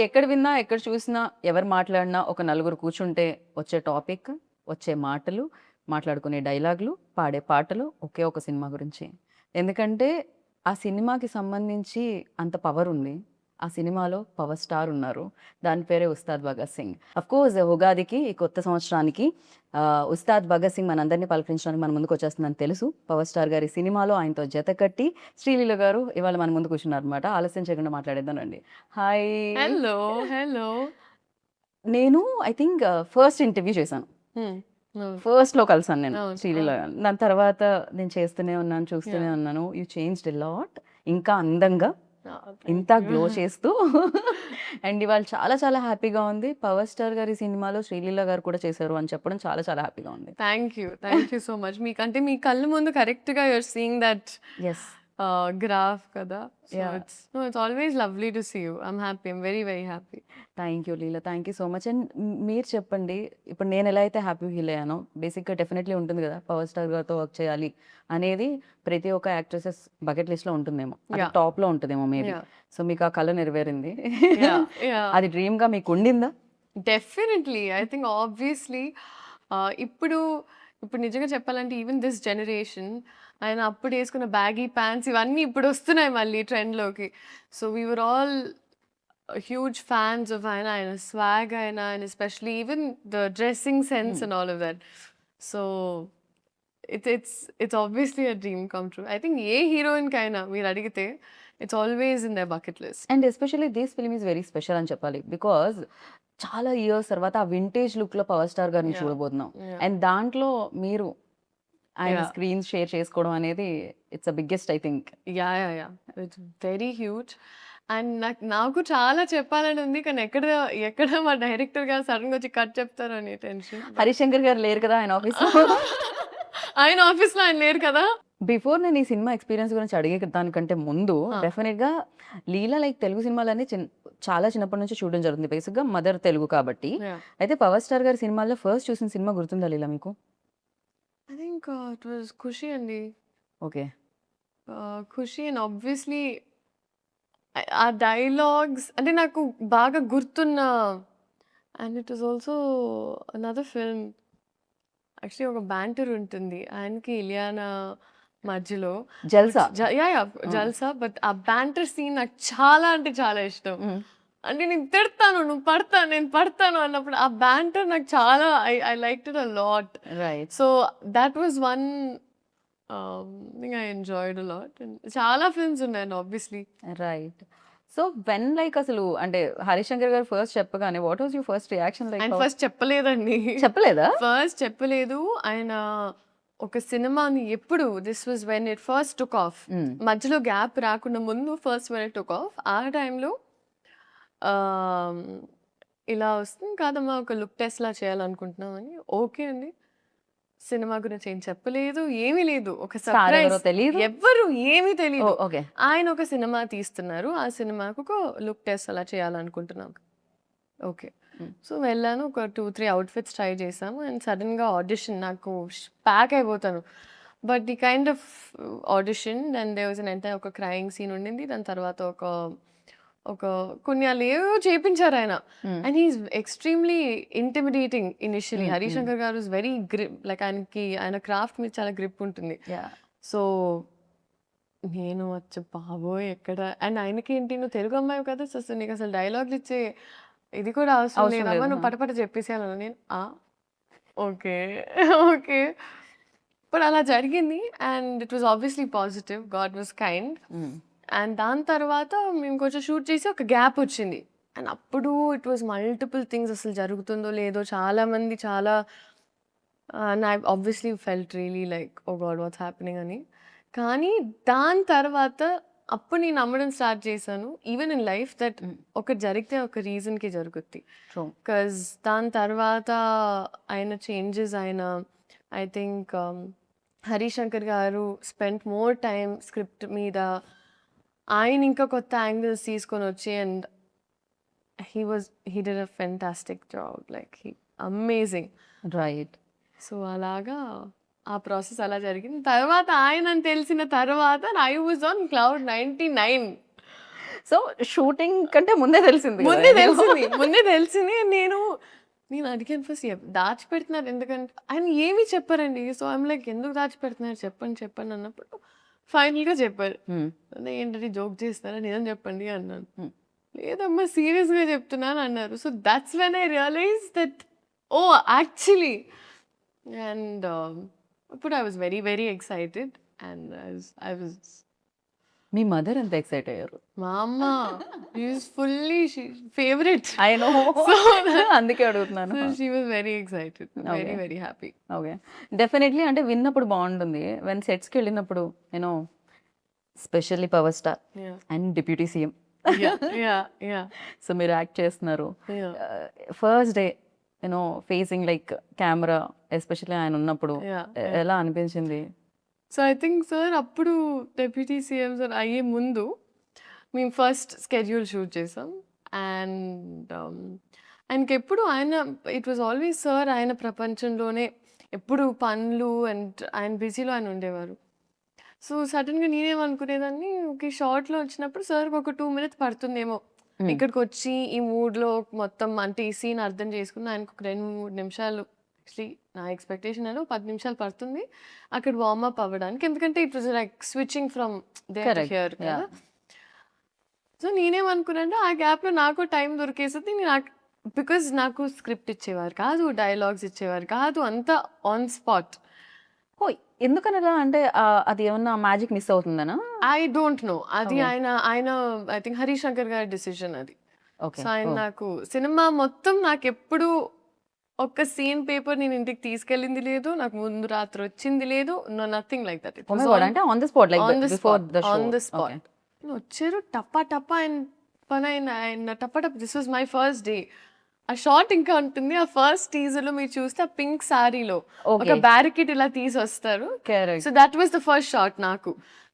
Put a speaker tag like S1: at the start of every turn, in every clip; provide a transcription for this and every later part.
S1: ఎక్కడ విన్నా, ఎక్కడ చూసినా, ఎవరు మాట్లాడినా ఒక నలుగురు కూర్చుంటే వచ్చే టాపిక్, వచ్చే మాటలు, మాట్లాడుకునే డైలాగులు, పాడే పాటలు ఒకే ఒక సినిమా గురించి. ఎందుకంటే ఆ సినిమాకి సంబంధించి అంత పవర్ ఉంది. ఆ సినిమాలో పవర్ స్టార్ ఉన్నారు. దాని పేరే 'ఉస్తాద్ భగత్ సింగ్.' అఫ్‌కోర్స్ ఉగాదికి, ఈ కొత్త సంవత్సరానికి 'ఉస్తాద్ భగత్ సింగ్' మనందరిని పలకరించడానికి మన ముందుకొచ్చేస్తుందని తెలుసు. పవర్ స్టార్ గారి సినిమాలో ఆయనతో జతకట్టి శ్రీలీల గారు ఇవాళ మన ముందు కూర్చున్నారనమాట. ఆలస్యం చేయకుండా మాట్లాడేద్దాం రండి. హాయ్!
S2: హలో. హలో.
S1: నేను ఐ థింక్ ఫస్ట్ ఇంటర్వ్యూ చేశాను.
S2: హ్మ్. అవును.
S1: ఫస్ట్‌లో కలిసాను నేను
S2: అవును.
S1: శ్రీలీల
S2: అవును.
S1: గారిని. దాని తర్వాత నేను చేస్తూనే ఉన్నాను, చూస్తూనే
S2: యాహ్!
S1: ఉన్నాను. You changed a lot. ఇంకా అందంగా,
S2: థాంక్
S1: ఇంత
S2: యూ.
S1: గ్లో చేస్తూ అండ్ ఇవాళ చాలా చాలా హ్యాపీగా ఉంది. పవర్ స్టార్ గారి సినిమాలో శ్రీలీల గారు కూడా చేశారు అని చెప్పడం చాలా చాలా హ్యాపీగా ఉంది.
S2: Thank you. Thank you so much. మీకంటే మీ కళ్ళ ముందు కరెక్ట్‌గా you are seeing that
S1: yes.
S2: Graph కదా! So
S1: yeah!
S2: It's always lovely to see you. I'm happy. I'm very very happy.
S1: Thank you Leela. Thank you so much. And మీరు చెప్పండి, ఇప్పుడు నేను ఎలా అయితే హ్యాపీ ఫీల్ అయ్యానో, బేసిక్‌గా డెఫినెట్‌లీ ఉంటుంది కదా! పవర్ స్టార్ గారితో వర్క్ చేయాలి అనేది ప్రతి ఒక్క యాక్ట్రెసెస్ బకెట్ లిస్ట్‌లో ఉంటుందేమో. అది
S2: యాహ్!
S1: టాప్‌లో ఉంటదేమో మేబీ.
S2: యాహ్!
S1: సో మీకు ఆ కల నెరవేరింది.
S2: యాహ్! యాహ్!
S1: అది డ్రీమ్‌గా మీకు ఉండిందా?
S2: డెఫినెట్‌లీ. ఐ థింక్ ఆబ్వియస్‌లీ ఇప్పుడు ఇప్పుడు నిజంగా చెప్పాలంటే ఈవెన్ దిస్ జనరేషన్ ఆయన అప్పుడు యేసుకున్న బ్యాగీ ప్యాంట్స్ ఇవన్నీ ఇప్పుడొస్తున్నాయి మళ్ళీ ట్రెండ్‌లోకి. So we were all huge fans of ఆయన swag and especially even the dressing sense
S1: hmm.
S2: And all of that. So it's obviously a dream come true. I think ఏ హీరోయిన్‌కైనా మీరడిగితే it's always in their bucket list.
S1: And especially this film is very special అని చెప్పాలి. Because చాలా years తర్వాత ఆ vintage లుక్‌లో power star గారిని
S2: యాహ్!
S1: చూడబోతున్నాం.
S2: యాహ్!
S1: అండ్ దాంట్లో మీరు ఆయన
S2: యాహ్!
S1: స్క్రీన్ షేర్ చేసుకోవడం అనేది it's the biggest I think.
S2: Yeah! It's very huge. And నాకు చాలా చెప్పాలని ఉంది. కానీ ఎక్కడ మా డైరెక్టర్ గారు సడెన్‌గా వచ్చి కట్ చెప్తారని టెన్షన్. బట్
S1: హరిశంకర్ గారు లేరు కదా ఆయన ఆఫీస్‌లో.
S2: ఆయన ఆఫీస్‌లో ఆయన లేరు కదా!
S1: బిఫోర్ నేను ఈ సినిమా ఎక్స్‌పీరియన్స్ గురించి అడిగే దానికంటే ముందు
S2: ఆ!
S1: డెఫినిట్‌గా లీలా లైక్ తెలుగు సినిమాలన్నీ చాలా చిన్నప్పటి నుంచి చూడడం జరుగుతుంది. బేసిక్‌గా మదర్ తెలుగు కాబట్టి.
S2: యాహ్!
S1: అయితే పవర్ స్టార్ గారి సినిమాల్లో ఫస్ట్ చూసిన సినిమా గుర్తుందా లీలా మీకు?
S2: ఐ థింక్ ఇట్ వాస్ 'ఖుషి' అండి.
S1: ఓకే.
S2: 'ఖుషి' అండ్ ఆబ్వియస్లీ ఆ డైలాగ్స్ అంటే నాకు బాగా గుర్తున్న and it was also another film. Actually ఒక బ్యాంటర్ ఉంటుంది. ఆయనకి, ఇలియానా మధ్యలో.
S1: జల్సా.
S2: యాహ్!
S1: ఆ!
S2: 'జల్సా' బట్ ఆ బ్యాంటర్ సీన్ నాకు చాలా అంటే చాలా ఇష్టం.
S1: హ్మ్.
S2: అంటే నేను తిడతాను, నువ్వు పడతాను, నేను పడతాను అన్నప్పుడు ఆ బ్యాంటర్ నాకు చాలా I liked it a lot.
S1: Right.
S2: So that was one thing I enjoyed a lot. చాలా ఫిల్మ్స్ ఉన్నాయండి obviously.
S1: Right. So when like అసలు అంటే హరిశంకర్ గారు ఫస్ట్ చెప్పగానే what was your first reaction like?
S2: ఆయన ఫస్ట్ చెప్పలేదండి.
S1: చెప్పలేదా?
S2: ఫస్ట్ చెప్పలేదు. ఆయన ఒక సినిమాని ఎప్పుడు this was when it first took off.
S1: హ్మ్.
S2: మధ్యలో గ్యాప్ రాకుండా ముందు first when it took off. ఆ టైంలో ఆహ్, ఇలా వస్తుంది కాదమ్మా ఒక లుక్ టెస్ట్‌లా చేయాలనుకుంటున్నాం అని. ఓకే అండి. సినిమా గురించి ఏం చెప్పలేదు. ఏమీ లేదు. ఒక
S1: స్టార్
S2: సర్ప్రైజ్.
S1: ఎవరో తెలీదు.
S2: ఎవ్వరు ఏమీ తెలీదు.
S1: ఓహ్! ఓకే.
S2: ఆయన ఒక సినిమా తీస్తున్నారు. ఆ సినిమాకు ఒక లుక్ టెస్ట్ అలా చేయాలనుకుంటున్నాం. ఓకే.
S1: హ్మ్.
S2: సో, వెళ్ళాను. ఒక 2, 3 అవుట్‌ఫిట్స్ ట్రై చేశాము. అండ్ సడెన్‌గా ఆడిషన్ నాకు ప్యాక్ అయిపోతాను. But the kind of audition and there was ఒక క్రైయింగ్ సీన్ ఉండింది. దాని తర్వాత ఒక ఒక కొన్ని ఏవేవో చేపించారాయన.
S1: Hmm.
S2: And he is extremely intimidating initially.
S1: Hmm. Hmm.
S2: Harishankar garu is very like ఆయన క్రాఫ్ట్ మీద చాలా గ్రిప్ ఉంటుంది.
S1: యాహ్!
S2: సో, నేను బాబోయ్! ఎక్కడ అండ్ ఆయనకేంటి నువ్వు తెలుగు అమ్మాయివి కదా! సో, నీకసలు డైలాగులు ఇచ్చే ఇది కూడా అవసరం
S1: అవసరం
S2: లేదమ్మా.
S1: లేదు.
S2: నువ్వు
S1: ఆ!
S2: పటపట చెప్పేసేయాలన్నా. నేను ఓకే. ఓకే. బట్ అలా జరిగింది. And it was obviously positive. God was kind.
S1: హ్మ్.
S2: అండ్ దాని తర్వాత మేము కొంచెం షూట్ చేసి ఒక గ్యాప్ వచ్చింది. అండ్ అప్పుడు ఇట్ వాస్ మల్టిపుల్ థింగ్స్ అసలు జరుగుతుందో లేదో చాలామంది చాలా and I obviously felt really like oh God what's happening అని. కానీ దాని తర్వాత అప్పుడు నేను నమ్మడం స్టార్ట్ చేశాను. ఈవెన్ ఇన్ లైఫ్ దట్
S1: హ్మ్.
S2: ఒకటి జరిగితే ఒక రీజన్‌కి జరుగుద్ది.
S1: ట్రూ.
S2: బికాజ్ దాని తర్వాత ఆయన changes I think Harish Shankar గారు స్పెంట్ మోర్ టైమ్ స్క్రిప్ట్ మీద. ఆయన ఇంకా కొత్త యాంగిల్స్ తీసుకొనొచ్చి and he did a fantastic job. Like amazing.
S1: Right.
S2: So, అలాగా ఆ ప్రాసెస్ అలా జరిగింది. తర్వాత ఆయనని తెలిసిన తర్వాత I was on cloud 99.
S1: So shooting కంటే ముందే తెలిసింది కదా
S2: ముందే తెలిసింది. నేను అడిగాను ఫస్ట్ దాచిపెడుతున్నారు ఎందుకంటే ఆయన ఏమీ చెప్పారండి. సో ఐమ్ లైక్ ఎందుకు దాచిపెడుతున్నారు చెప్పండి అన్నప్పుడు ఫైనల్గా చెప్పారు. అదే ఏంటంటే జోక్ చేస్తారా నిజం చెప్పండి అన్నాను. లేదమ్మా సీరియస్గా చెప్తున్నాను అన్నారు. So that's when I realize that oh actually and ఇప్పుడు I was very very excited and I was
S1: మీ మదర్ ఎంత ఎక్సైట్ అయ్యారు?
S2: మా అమ్మ is fully favourite.
S1: I know. అందుకే అడుగుతున్నాను.
S2: So she was very excited, very very happy.
S1: Okay, definitely. అంటే విన్నప్పుడు బాగుంటుంది. వెన్ సెట్స్కి వెళ్ళినప్పుడు you know specially power star and deputy CM. So మీరు యాక్ట్ చేస్తున్నారు. First day you know facing like camera, especially ఆయన ఉన్నప్పుడు ఎలా అనిపించింది?
S2: సో ఐ థింక్ సార్ అప్పుడు డెప్యూటీ సీఎం సార్ అయ్యే ముందు మేము ఫస్ట్ స్కెడ్యూల్ షూట్ చేసాం. అండ్ ఆయనకి ఎప్పుడు ఇట్ వాజ్ ఆల్వేస్ సార్ ఆయన ప్రపంచంలోనే ఎప్పుడు పనులు అండ్ ఆయన బిజీలో ఆయన ఉండేవారు. సో సడన్గా నేనేమనుకునేదాన్ని, ఓకే షార్ట్లో వచ్చినప్పుడు సార్కి ఒక 2 minutes పడుతుందేమో ఇక్కడికి వచ్చి ఈ మూడ్లో మొత్తం అంటే ఈ సీన్ అర్థం చేసుకుని ఆయనకు ఒక 2-3 నిమిషాలు, యాక్చువల్లీ నా ఎక్స్పెక్టేషన్ 10 నిమిషాలు పడుతుంది అక్కడ వార్మప్ అవ్వడానికి. ఎందుకంటే it was like switching from there to here కదా. సో నేనేమనుకున్నానంటే ఆ గ్యాప్లో నాకు టైం దొరికేస్తుంది. బికాజ్ నాకు స్క్రిప్ట్ ఇచ్చేవారు కాదు, డైలాగ్స్ ఇచ్చేవారు కాదు, అంతా ఆన్ స్పాట్.
S1: ఓ, ఎందుకనగా? అంటే అది ఏమన్నా మ్యాజిక్ మిస్ అవుతుందనా?
S2: I don't know. అది ఆయన ఐ థింక్ హరీష్ శంకర్ గారి డిసిషన్ అది. సో ఆయన నాకు సినిమా మొత్తం నాకు ఎప్పుడు ఒక్క సీన్ పేపర్ నేను ఇంటికి తీసుకెళ్ళింది లేదు, నాకు ముందు రాత్రి వచ్చింది లేదు, నథింగ్ లైక్ దట్.
S1: అంటే on the spot, like before the show.
S2: On the spot వచ్చారు, టప్పా టప్పా ఆయన పని ఆయన టప్పా టప్ప. This was my first day. ఆ షార్ట్ ఇంకా ఉంటుంది. ఆ ఫస్ట్ టీజర్ లో మీరు చూస్తే ఆ పింక్ సారీలో ఒక బ్యారికేడ్ ఇలా తీసి వస్తారు. So that was the first shot. నాకు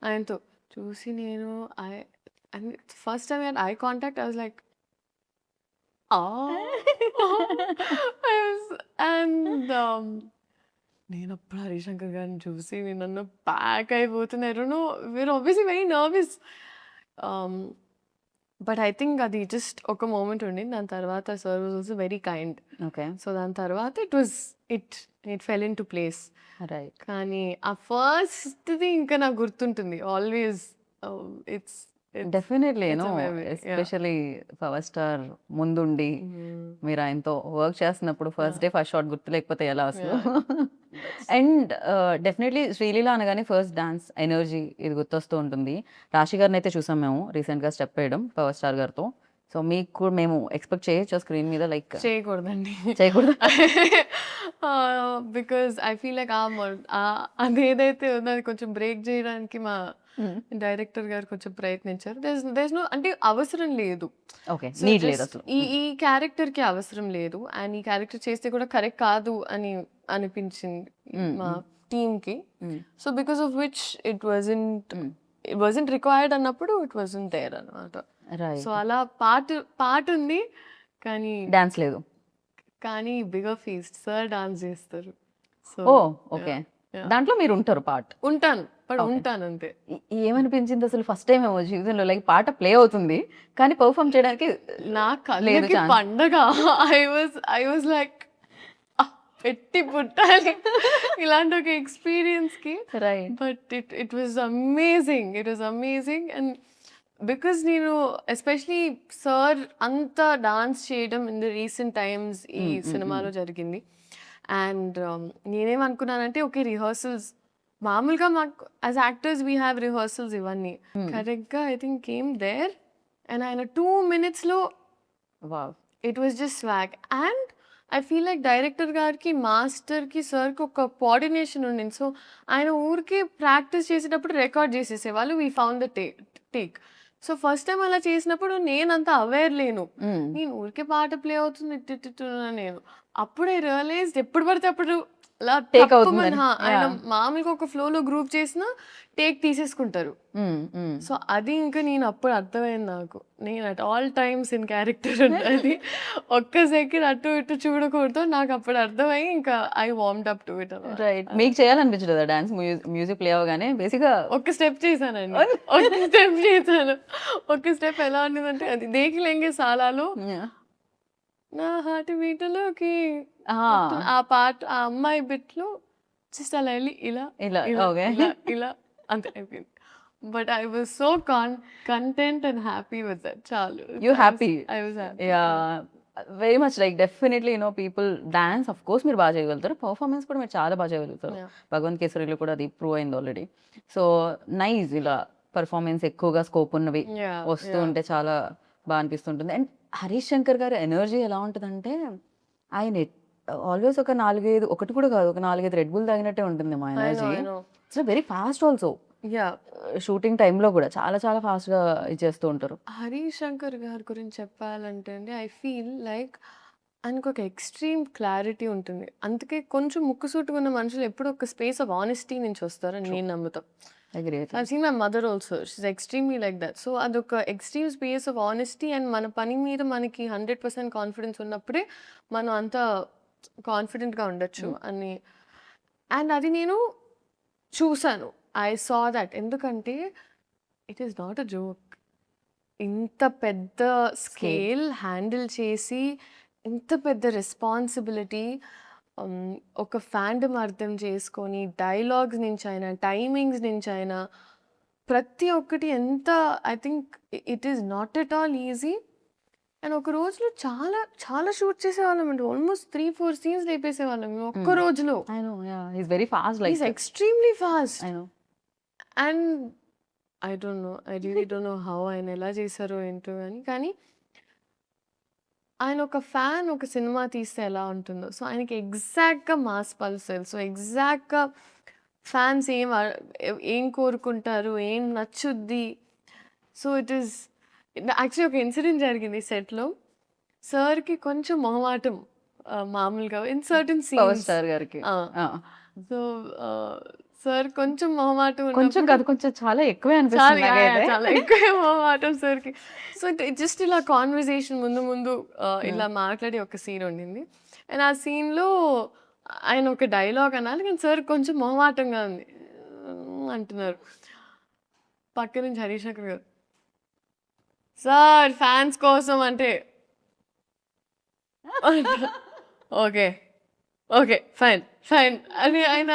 S2: ఆయనతో చూసి నేను first time eye contact, I was like and నేను అప్పుడు హరిశంకర్ గారిని చూసి నేను ప్యాక్ అయిపోతున్నారు. We are obviously very nervous. But I think అది జస్ట్ ఒక మూమెంట్ ఉండింది. దాని తర్వాత sir was also very kind.
S1: Okay.
S2: So దాని తర్వాత it fell into place.
S1: Right.
S2: కానీ ఆ ఫస్ట్ది ఇంకా నాకు గుర్తుంటుంది always. It's
S1: definitely especially power star ముందుండి మీరు ఆయనతో వర్క్ చేస్తున్నప్పుడు ఫస్ట్ డే ఫస్ట్ షాట్ గుర్తు లేకపోతే ఎలా అసలు. అండ్ డెఫినెట్లీ శ్రీలీల అనగానే ఫస్ట్ డాన్స్ ఎనర్జీ ఇది గుర్తొస్తూ ఉంటుంది. రాశి గారిని అయితే చూసాం మేము రీసెంట్గా స్టెప్ వేయడం పవర్ స్టార్ గారితో. సో మీకు మేము ఎక్స్పెక్ట్ చేయొచ్చు స్క్రీన్ మీద? లైక్
S2: చేయకూడదండి,
S1: చేయకూడదు.
S2: బికాజ్ ఐ ఫీల్ లైక్ అదేదైతే ఉందో అది కొంచెం బ్రేక్ చేయడానికి మా డైరెక్టర్ గారు కొంచెం ప్రయత్నించారు. దేస్ నో అంటే అవసరం లేదు.
S1: ఓకే, నీడ్ లేదు అసలు.
S2: ఈ క్యారెక్టర్ కి అవసరం లేదు. అండ్ ఈ క్యారెక్టర్ చేస్తే కూడా కరెక్ట్ కాదు అని అనిపించింది మా టీమ్ కి. So because of which it wasn't required అన్నప్పుడు ఇట్ వాజంట్ దేర్ అన్నమాట. సో అలా పాట ఉంది కానీ
S1: డాన్స్ లేదు.
S2: కానీ బిగర్ ఫీస్ట్ సార్ డాన్స్ చేస్తారు. సో
S1: ఓకే, దాంట్లో మీరు ఉంటారు పార్ట్? ఉంటాను
S2: అంతే.
S1: ఏమనిపించింది అసలు ఫస్ట్ టైం ఏమో జీవితంలో లైక్ పాట ప్లే అవుతుంది కానీ పర్ఫామ్ చేయడానికి
S2: నాకు పండగ. ఐ వాజ్ లైక్ పెట్టి పుట్టాలి ఇలాంటి ఒక ఎక్స్పీరియన్స్ కి. But it was amazing. And because నేను ఎస్పెషలీ సార్ అంత డాన్స్ చేయడం ఇన్ ద రీసెంట్ టైమ్స్ ఈ సినిమాలో జరిగింది. అండ్ నేనేమనుకున్నానంటే ఓకే రిహర్సల్స్ మామూలుగా మాకు as actors we have rehearsals ఇవన్నీ కరెక్ట్గా I think came there and ఆయన 2 minutes it was just swag. And I feel like director గారికి మాస్టర్కి సార్కి ఒక కోఆర్డినేషన్ ఉండింది. సో ఆయన ఊరికి ప్రాక్టీస్ చేసేటప్పుడు రికార్డ్ చేసేసేవాళ్ళు. We found the take. So first time అలా చేసినప్పుడు నేనంత అవేర్ లేను. నేను ఊరికే పాట ప్లే అవుతుంది నేను అప్పుడే రియలైజ్ ఎప్పుడు పడితే అప్పుడు అలా
S1: టేక్
S2: తప్పుమని
S1: అవుతుందని.
S2: ఆయన మామూలుగా ఒక ఫ్లోలో గ్రూప్ చేసిన టేక్ తీసేసుకుంటారు. సో అది ఇంకా నేను అప్పుడు అర్థమైంది నాకు. నేను at all times in character ఉండాలి. ఒక్క సెకండ్ అటు ఇటు చూడకూడదు. నాకు అప్పుడు అర్థమయ్యి ఇంకా ఐ వార్మ్డ్ అప్ టు ఇట్ అనమాట.
S1: రైట్. మీకు చేయాలనిపించలేదా డాన్స్? మ్యూజిక్ ప్లే అవ్వగానే బేసిక్గా
S2: ఒక్క స్టెప్ చేశానండి. ఒక్క స్టెప్ చేశాను. ఒక్క స్టెప్ ఎలా ఉండేదంటే అది 'దేఖ్ లెంగే సాలాలో' నా హార్ట్ బీట్‌లోకి ఆ పాట ఆ అమ్మాయి బిట్‌లో జస్ట్ అలా ఎళ్లి ఇలా,
S1: ఇలా
S2: ఇలా,
S1: ఓకే.
S2: ఇలా, ఇలా అంతే అయిపోయింది. But I was so content and happy with that చాలు.
S1: You happy.
S2: I was happy.
S1: Yeah, very much like definitely people dance of course మీరు బాగా చేయగలుగుతారు, పర్ఫార్మెన్స్ కూడా మీరు చాలా బాగా చేయగలుగుతారు.
S2: Yeah.
S1: భగవంత్ కేసరిలో కూడా అది ప్రూవ్ అయింది ఆల్రెడీ. సో నైస్, ఇలా పర్ఫార్మెన్స్ ఎక్కువగా స్కోప్ ఉన్నవి
S2: Yeah,
S1: వస్తూ
S2: yeah.
S1: ఉంటే చాలా బాగా అనిపిస్తుంటుంది. అండ్ హరీష్ శంకర్ గారి ఎనర్జీ ఎలా ఉంటుందంటే ఆయన ఆల్వేస్ ఒక 4-5 ఒకటి కూడా కాదు, ఒక 4-5 రెడ్ బుల్ తాగినట్టే ఉంటుంది మా
S2: I know,
S1: energy.
S2: I know.
S1: It's very fast also.
S2: Yeah.
S1: Shooting టైంలో కూడా చాలా చాలా ఫాస్ట్గా ఇచ్చేస్తూ ఉంటారు.
S2: హరీష్ శంకర్ గారి గురించి చెప్పాలంటే అండి ఐ ఫీల్ లైక్ ఆయనకు ఒక ఎక్స్ట్రీమ్ క్లారిటీ ఉంటుంది. అందుకే కొంచెం ముక్కుసూటిగా ఉన్న మనుషులు ఎప్పుడూ ఒక స్పేస్ ఆఫ్ ఆనెస్టీ నుంచి వస్తారని నేను నమ్ముతాను.
S1: Agree.
S2: I've seen my mother also. She's extremely like that. So అదొక extreme space of honesty and మన పని మీద మనకి 100% కాన్ఫిడెన్స్ ఉన్నప్పుడే మనం అంత కాన్ఫిడెంట్గా ఉండొచ్చు అని. అండ్ అది నేను చూసాను. I saw that. ఎందుకంటే it is not a joke. ఇంత పెద్ద స్కేల్ హ్యాండిల్ చేసి ఇంత పెద్ద రెస్పాన్సిబిలిటీ, ఒక ఫ్యాండమ్ అర్థం చేసుకొని డైలాగ్స్ నుంచి అయినా టైమింగ్స్ నుంచి అయినా ప్రతి ఒక్కటి ఎంత I think it is not at all easy. And ఒక రోజులో చాలా చాలా షూట్ చేసేవాళ్ళం అండి. ఆల్మోస్ట్ 3-4 సీన్స్ లేపేసేవాళ్ళం మేము ఒక్క రోజులో.
S1: I know, yeah, he is very fast, like
S2: is extremely fast.
S1: I know.
S2: And I don't no, I really don't know how ఆయన ఎలా చేశారో ఏంటో కానీ ఆయన ఒక ఫ్యాన్ ఒక సినిమా తీస్తే ఎలా ఉంటుందో, సో ఆయనకి ఎగ్జాక్ట్గా మాస్ పల్స్ తెలుసు. ఎగ్జాక్ట్గా ఫ్యాన్స్ ఏం కోరుకుంటారు, ఏం నచ్చుద్ది. సో ఇట్ ఈస్ యాక్చువల్లీ ఒక ఇన్సిడెంట్ జరిగింది సెట్లో. సార్కి కొంచెం మొహమాటం మామూలుగా in certain
S1: power
S2: scenes.
S1: Star గారికి.
S2: సో సార్ కొంచెం మొహమాటం
S1: కొంచెం
S2: ఉన్నప్పుడు
S1: కాదు, కొంచెం చాలా ఎక్కువే
S2: చాలా
S1: అనిపిస్తుంది నాకైతే.
S2: చాలా ఎక్కువ మొహమాటం సార్కి. సో జస్ట్ ఇలా కాన్వర్సేషన్ ముందు ఇలా మాట్లాడి ఒక సీన్ ఉండింది. అండ్ ఆ సీన్లో ఆయన ఒక డైలాగ్ అనాలి కానీ సార్ కొంచెం మొహమాటంగా ఉంది అంటున్నారు. పక్క నుంచి హరీష్ శంకర్ గారు, సార్ ఫ్యాన్స్ కోసం అంటే ఓకే ఓకే ఫైన్ ఫైన్ అని ఆయన.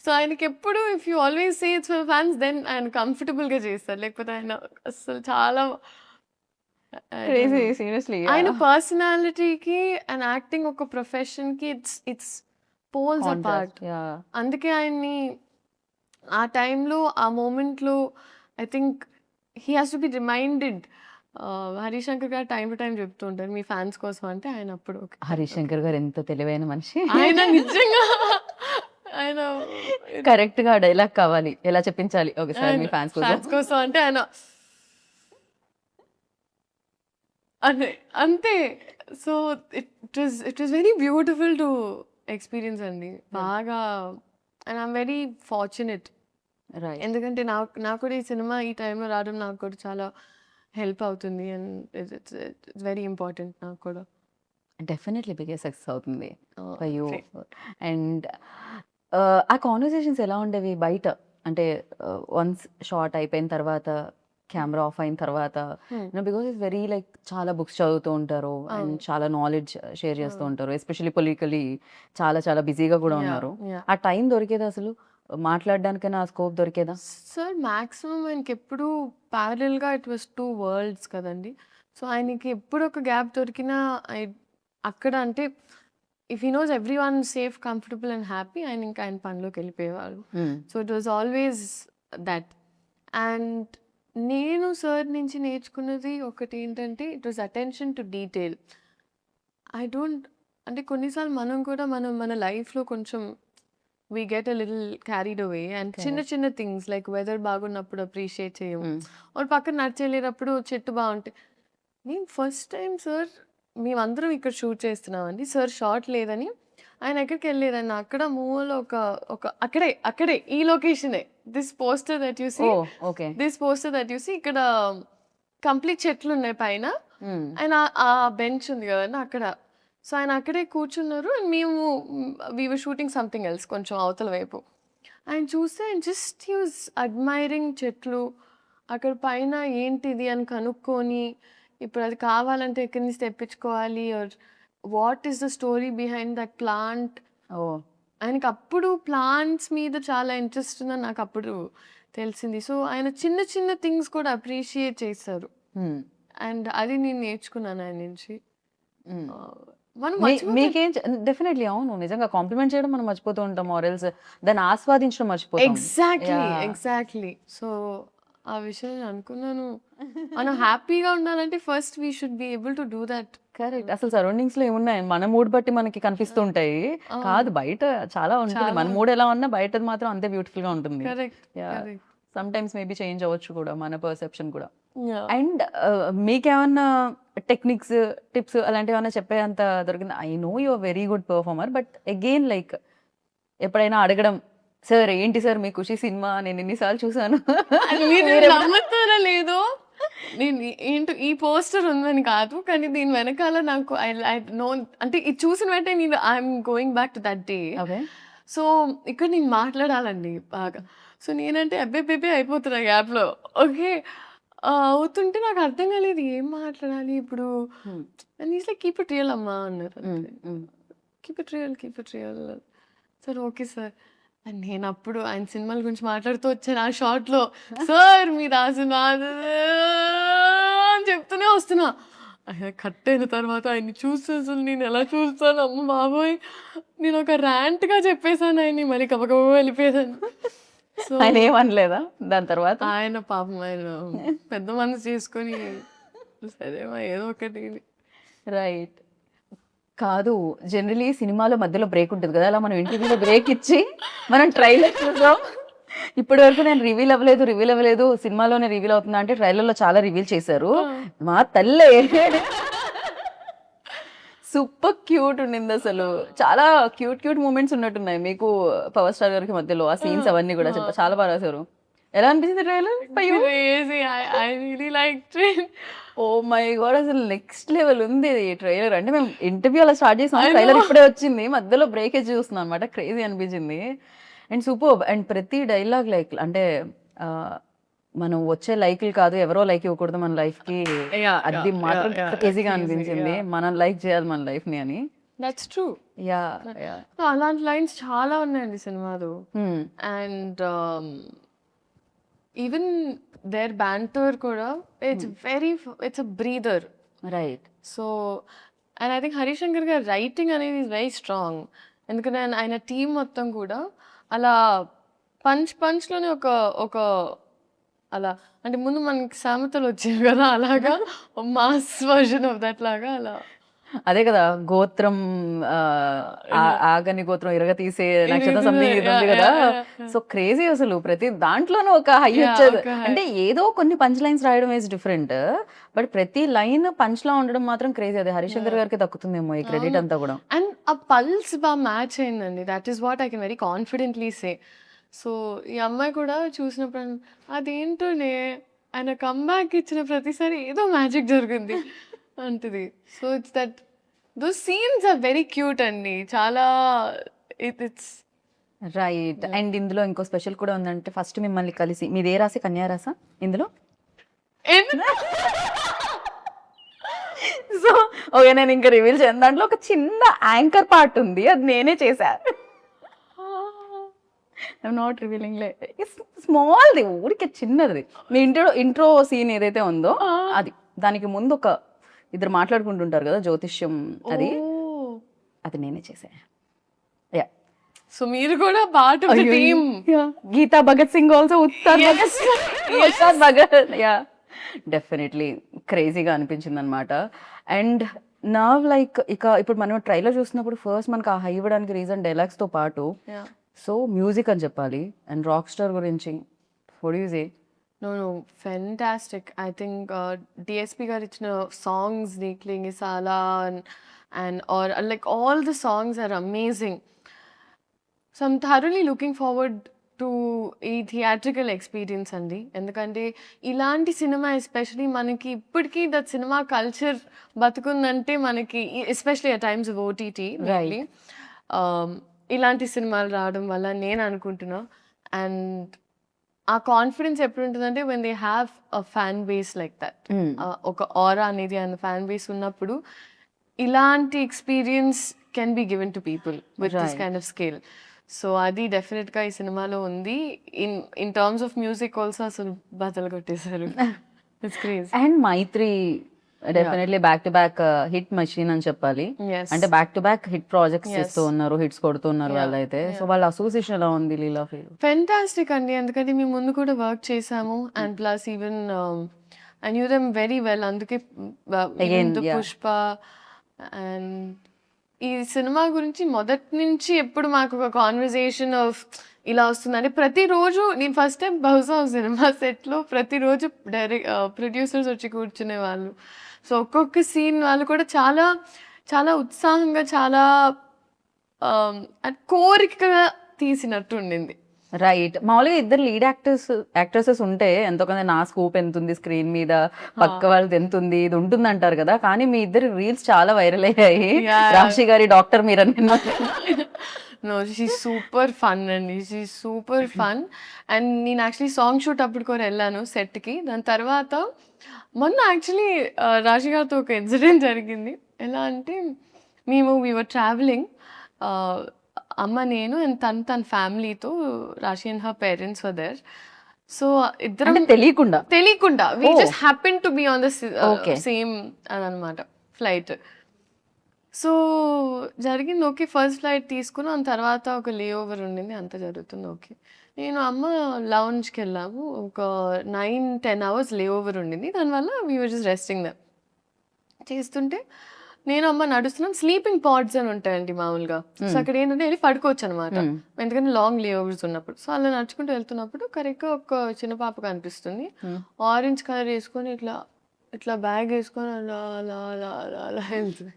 S2: సో ఆయనకి ఎప్పుడు if you always say it's for fans then ఆయన కంఫర్టబుల్గా చేస్తారు. లేకపోతే ఆయన అసలు చాలా
S1: క్రేజీ, సీరియస్లీ.
S2: ఆయన పర్సనాలిటీకి అండ్ యాక్టింగ్ ఒక ప్రొఫెషన్కి ఇట్స్ పోల్స్ అపార్ట్. అందుకే ఆయన్ని ఆ టైంలో ఆ మూమెంట్లో I think he has to be reminded. Harish Shankar గారు టైం టు టైం చెప్తూ ఉంటారు మీ ఫ్యాన్స్ కోసం అంటే ఆయన అప్పుడు
S1: హరీష్ శంకర్ గారు ఎంత తెలివైన మనిషి.
S2: ఆయన నిజంగా ఆయన
S1: కరెక్ట్ గా డైలాగ్ కావాలి, ఎలా చెప్పించాలి ఒకసారి మీ ఫ్యాన్స్
S2: కోసం అంటే ఆయన అంతే. So it was very beautiful to experience అండి. బాగా and I'm very fortunate.
S1: Right.
S2: ఎందుకంటే నాకు కూడా ఈ సినిమా ఈ టైంలో రావడం నాకు కూడా చాలా హెల్ప్ అవుతుంది. అండ్ ఇట్స్ వెరీ ఇంపార్టెంట్ నాకు కూడా.
S1: డెఫినెట్లీ బిగ్గెస్ట్ సక్సెస్ అవుతుంది ఫర్ యూ.
S2: great.
S1: అండ్ ఆ కాన్వర్సేషన్స్ ఎలా ఉండేవి బయట? అంటే వన్స్ షార్ట్ అయిపోయిన తర్వాత, కెమెరా ఆఫ్ అయిన తర్వాత, బికాస్ ఇట్స్ వెరీ లైక్ చాలా బుక్స్ చదువుతూ ఉంటారు అండ్ చాలా నాలెడ్జ్ షేర్ చేస్తూ ఉంటారు, ఎస్పెషల్లీ పొలిటికలీ చాలా చాలా బిజీగా కూడా ఉన్నారు. ఆ టైం దొరికేదా అసలు మాట్లాడడానికైనా? ఆ స్కోప్ దొరికేదా?
S2: సార్ మ్యాక్సిమం ఆయనకి ఎప్పుడు ప్యారల్గా ఇట్ వాస్ 2 వరల్డ్స్ కదండి. సో ఆయనకి ఎప్పుడు ఒక గ్యాప్ దొరికినా అక్కడ అంటే if he knows every one safe comfortable and happy ఆయన ఇంకా ఆయన పనిలోకి వెళ్ళిపోయేవారు. So it was always that. And నేను సార్ నుంచి నేర్చుకున్నది ఒకటి ఏంటంటే it was attention to detail. అంటే కొన్నిసార్లు మనం కూడా మన లైఫ్లో కొంచెం we get a little carried away and చిన్న చిన్న థింగ్స్ లైక్ వెదర్ బాగున్నప్పుడు అప్రిషియేట్ చేయము, వాళ్ళు పక్కన నడిచెళ్ళేటప్పుడు చెట్టు బాగుంటే. నేను ఫస్ట్ టైం సార్ మేమందరం ఇక్కడ షూట్ చేస్తున్నామండి, సార్ షార్ట్ లేదని ఆయన ఎక్కడికెళ్ళారన్న అక్కడ మూవీలో అక్కడే ఈ లొకేషనే. This poster that you see
S1: oh okay.
S2: ఇక్కడ కంప్లీట్ చెట్లున్నాయి పైన. ఆయన ఆ బెంచ్ ఉంది కదండీ అక్కడ. సో, ఆయన అక్కడే కూర్చున్నారు. అండ్ మేము వి వర్ షూటింగ్ సంథింగ్ ఎల్స్ కొంచెం అవతల వైపు. ఆయన చూస్తే జస్ట్ హి వాస్ అడ్మైరింగ్ చెట్లు. అక్కడ పైన ఏంటిది అని కనుక్కొని, ఇప్పుడు అది కావాలంటే ఎక్కడి నుంచి తెప్పించుకోవాలి or what is the story behind that plant.
S1: Oh
S2: ఆయనకి అప్పుడు ప్లాంట్స్ మీద చాలా ఇంట్రెస్ట్ ఉందని నాకు అప్పుడు తెలిసింది. సో, ఆయన చిన్న చిన్న థింగ్స్ కూడా అప్రిషియేట్ చేశారు. అండ్ అది నేను నేర్చుకున్నాను ఆయన నుంచి. మనం
S1: మీకేం డెఫినెట్లీ అవును, నిజంగా కాంప్లిమెంట్ చేయడం మనం మర్చిపోతూ ఉంటాం, ఆరెల్స్ దాన్ని ఆస్వాదించడం మర్చిపోతాం.
S2: ఎగ్జాక్ట్లీ. సో ఆ విషయం నేను అనుకున్నాను, మనం హ్యాపీగా ఉండాలంటే first we should be able to do that.
S1: Correct. అసలు సరౌండింగ్స్ లో ఏమున్నాయి, మన మూడ్ బట్టి మనకి కనిపిస్తుంటాయి. కాదు బయట చాలా ఉంటుంది, మన మూడ్ ఎలా ఉన్నా బయటది మాత్రం అంతే బ్యూటిఫుల్ గా ఉంటుంది. సమ్ టైమ్స్ మేబీ చేంజ్ అవ్వచ్చు కూడా మన పర్సెప్షన్ కూడా. అండ్ మీకేమన్నా టెక్నిక్స్ టిప్స్ అలాంటివి ఏమన్నా చెప్పేంత దొరికింది? I know you are very good performer, but again like ఎప్పుడైనా అడగడం, సార్ ఏంటి సార్ మీ ఖుషి సినిమా నేను ఎన్నిసార్లు చూసాను,
S2: నమ్ముతారా లేదో, నేను ఏంటో ఈ పోస్టర్ ఉందని కాదు, కానీ దీని వెనకాల నాకు ఐ నో అంటే ఇది చూసిన వెంటనే నేను I'm going back to that day. So ఇక్కడ నేను మాట్లాడాలండి బాగా. సో నేనంటే అబ్బే అయిపోతున్నా గ్యాప్లో. ఓకే అవుతుంటే నాకు అర్థం కాలేదు ఏం మాట్లాడాలి ఇప్పుడు. And is like keep it real అమ్మా అన్నారు. Keep it real sir. Okay sir. And నేను అప్పుడు ఆయన సినిమాల గురించి మాట్లాడుతూ వచ్చాను ఆ షార్ట్లో. సార్ మీరు ఆ సినిమా అని చెప్తూనే వస్తున్నా. ఆయన కట్ అయిన తర్వాత ఆయన్ని చూస్తే అసలు నేను ఎలా చూస్తాను, అమ్మ బాబోయ్, నేను ఒక ర్యాంట్గా చెప్పేశాను ఆయన్ని, మళ్ళీ కబకబ వెళ్ళిపోయాను. సో
S1: ఆయన ఏమనలేదా దాని తర్వాత?
S2: ఆయన పాపం ఆయన పెద్ద మనసు చేసుకొని సరేమా ఏదో ఒకటి.
S1: రైట్. కాదు జనరలీ సినిమాలో మధ్యలో బ్రేక్ ఉంటుంది కదా, అలా మనం ఇంటర్వ్యూలో బ్రేక్ ఇచ్చి మనం ట్రైలర్ చూద్దాం. ఇప్పటి వరకు నేను రివీల్ అవ్వలేదు సినిమాలోనే రివీల్ అవుతుందా అంటే ట్రైలర్లో చాలా రివీల్ చేశారు. మా తల్లే సూపర్ క్యూట్ ఉండింది అసలు, చాలా క్యూట్ మూమెంట్స్ ఉన్నట్టున్నాయి మీకు పవర్ స్టార్ గారికి మధ్యలో ఆ సీన్స్ అవన్నీ కూడా చాలా బాగా రాశారు. ఎలా అనిపించింది ట్రైలర్? ఓ మై గాడ్, అసలు నెక్స్ట్ లెవెల్ ఉంది ట్రైలర్. అంటే మేము ఇంటర్వ్యూ అలా స్టార్ట్ చేసాం, ట్రైలర్ ఇప్పుడే వచ్చింది, మధ్యలో బ్రేక్ చూస్తున్నాం అనమాట. క్రేజీ అనిపించింది అండ్ సూపర్. అండ్ ప్రతి డైలాగ్ లైక్ అంటే మనం వచ్చే లైక్లు కాదు, ఎవరో లైక్ ఇవ్వకూడదు మన లైఫ్ కి, అది మాత్రం క్రేజీగా అనిపించింది. మనం లైక్ చేయాలి మన లైఫ్ ని అని.
S2: That's true. అలాంటి లైన్స్ చాలా ఉన్నాయండి సినిమాలో. అండ్ ఈవెన్ దేర్ బ్యాంటర్ కూడా it's a breather.
S1: Right.
S2: So and I think Harishankar గారి రైటింగ్ అనేది ఈజ్ వెరీ స్ట్రాంగ్. ఎందుకంటే ఆయన టీం మొత్తం కూడా అలా పంచ్లోనే ఒక అలా అంటే ముందు మనకి సామెతలు వచ్చేవి కదా, అలాగా మాస్ వర్జన్ ఆఫ్ దట్ లాగా అలా.
S1: అదే కదా గోత్రం ఆగని గోత్రం ఇరగ తీసే నక్షత్రం సంథింగ్ ఇది ఉంది కదా. సో క్రేజీ అసలు ప్రతి దాంట్లోనూ ఒక హై వచ్చేది. అంటే ఏదో కొన్ని పంచ్ లైన్స్ రాయడం ఈజ్ డిఫరెంట్, బట్ ప్రతి లైన్ పంచ్ లా ఉండడం మాత్రం క్రేజీ. అది హరిశంకర్ గారికి దక్కుతుందేమో ఈ క్రెడిట్ అంతా కూడా.
S2: అండ్ ఆ పల్స్ బాగా మ్యాచ్ అయిందండి. That is what I can very confidently say. So ఈ అమ్మాయి కూడా చూసినప్పుడు అదేంటోనే ఆయన కమ్బ్యాక్ ఇచ్చిన ప్రతిసారి ఏదో మ్యాజిక్ జరిగింది అంటది. So it's that those scenes are very cute అండి, చాలా ఇట్స్
S1: రైట్. అండ్ ఇందులో ఇంకో స్పెషల్ కూడా ఉందంటే ఫస్ట్ మిమ్మల్ని కలిసి, మీదే రాసి కన్యా రాసా ఇందులో? సో ఓకే, నేను ఇంకా రివీల్ చేయను. దాంట్లో ఒక చిన్న యాంకర్ పార్ట్ ఉంది, అది నేనే చేశా. ఐఎమ్ నాట్ రివీలింగ్, స్మాల్ది, ఊరికే చిన్నది. మీ ఇంట్రో సీన్ ఏదైతే ఉందో అది, దానికి ముందు ఒక ఇద్దరు మాట్లాడుకుంటుంటారు కదా జ్యోతిష్యం, అది నేనే చేసా. యా.
S2: సో మీరు కూడా part of the team.
S1: Geetha Bhagat Singh also, Ustaad Bhagat. Yeah, definitely క్రేజీగా అనిపించింది అనమాట. అండ్ నా లైక్ ఇప్పుడు మనం ట్రైలర్ చూసినప్పుడు ఫస్ట్ మనకు ఆ హై ఇవ్వడానికి రీజన్ డైలాగ్స్ తో పాటు సో మ్యూజిక్ అని చెప్పాలి. అండ్ రాక్ స్టార్ గురించి what do you say?
S2: No, fantastic. I think DSP గారు ఇచ్చిన సాంగ్స్, నీక్లింగ్ ఇసాలా, and or like all the songs are amazing. So I'm thoroughly looking forward to ఈ థియేట్రికల్ ఎక్స్పీరియన్స్ అండి. ఎందుకంటే ఇలాంటి సినిమా ఎస్పెషలీ మనకి ఇప్పటికీ దట్ సినిమా కల్చర్ బతుకుందంటే మనకి especially at times of OTT ఇలాంటి సినిమాలు రావడం వల్ల నేను అనుకుంటున్నా. అండ్ ఆ కాన్ఫిడెన్స్ ఎప్పుడు ఉంటుందంటే when they have a fan base like that, ఒక ఆరా అనేది అండ్ ఫ్యాన్ బేస్ ఉన్నప్పుడు ఇలాంటి experience can be given to people with this kind of scale. So అది డెఫినెట్గా ఈ సినిమాలో ఉంది. In terms of music also అసలు బద్దలు కొట్టేశారు. It's craze.
S1: And Mythri definitely back to back hit machine అని చెప్పాలి. అంటే back to back hit projects చేస్తూ ఉన్నారు, హిట్స్ కొడుతున్నారు వాళ్ళైతే. సో వాళ్ళ అసోసియేషన్ ఎలా ఉంది లీలా ఫీల్?
S2: ఫెంటాస్టిక్ అండి. ఎందుకంటే మేము ముందు కూడా వర్క్ చేసాము and plus even I knew them very well. అందుకే పుష్ప అండ్ ఈ సినిమా గురించి మొదటి నుంచి ఎప్పుడు మాకు ఒక కాన్వర్జేషన్ ఆఫ్ ఇలా వస్తుందంటే ప్రతిరోజు నేను ఫస్ట్ టైం బహుశా సినిమా సెట్లో ప్రతిరోజు ప్రొడ్యూసర్స్ వచ్చి కూర్చునే వాళ్ళు. సో ఒక్కొక్క సీన్ వాళ్ళు కూడా చాలా చాలా ఉత్సాహంగా చాలా కోరికగా తీసినట్టు ఉండింది.
S1: రైట్. మామూలుగా ఇద్దరు లీడ్ యాక్ట్రెసెస్ ఉంటే ఎంతో కొంత నా స్కోప్ ఎంత ఉంది స్క్రీన్ మీద, పక్క వాళ్ళది ఎంత ఉంది, ఇది ఉంటుంది అంటారు కదా. కానీ మీ ఇద్దరు రీల్స్ చాలా వైరల్ అయ్యాయి. రాశి గారి డాక్టర్ మీరు అని.
S2: నో, షీ సూపర్ ఫన్ అండి, షీ సూపర్ ఫన్. అండ్ నేను యాక్చువల్లీ సాంగ్ షూట్ అప్పుడు కూడా వెళ్ళాను సెట్కి. దాని తర్వాత మొన్న యాక్చువల్లీ రాశి గారితో ఒక ఇన్సిడెంట్ జరిగింది. ఎలా అంటే వీ వర్ ట్రావెలింగ్, అమ్మ నేను అండ్ తన ఫ్యామిలీతో, Raashi and her parents were there. So ఇద్దరం తెలియకుండా we just happen to be on the same అనమాట ఫ్లైట్. సో జరిగింది ఓకే, ఫస్ట్ ఫ్లైట్ తీసుకుని దాని తర్వాత ఒక లే ఓవర్ ఉండింది, అంత జరుగుతుంది ఓకే. నేను అమ్మ లౌంజ్కి వెళ్ళాము, ఒక 9-10 hours లే ఓవర్ ఉండింది. దానివల్ల we were just resting them. చేస్తుంటే నేను అమ్మ నడుస్తున్నాం, స్లీపింగ్ పాడ్స్ అని ఉంటాయండి మామూలుగా. సో అక్కడ ఏంటంటే వెళ్ళి పడుకోవచ్చు అనమాట, ఎందుకంటే లాంగ్ లే ఓవర్స్ ఉన్నప్పుడు. సో అలా నడుచుకుంటూ వెళ్తున్నప్పుడు కరెక్ట్గా ఒక చిన్న పాప కనిపిస్తుంది, ఆరెంజ్ కలర్ వేసుకొని ఇట్లా ఇట్లా బ్యాగ్ వేసుకొని అలా అలా అలా అలా అలా వెళ్తుంది.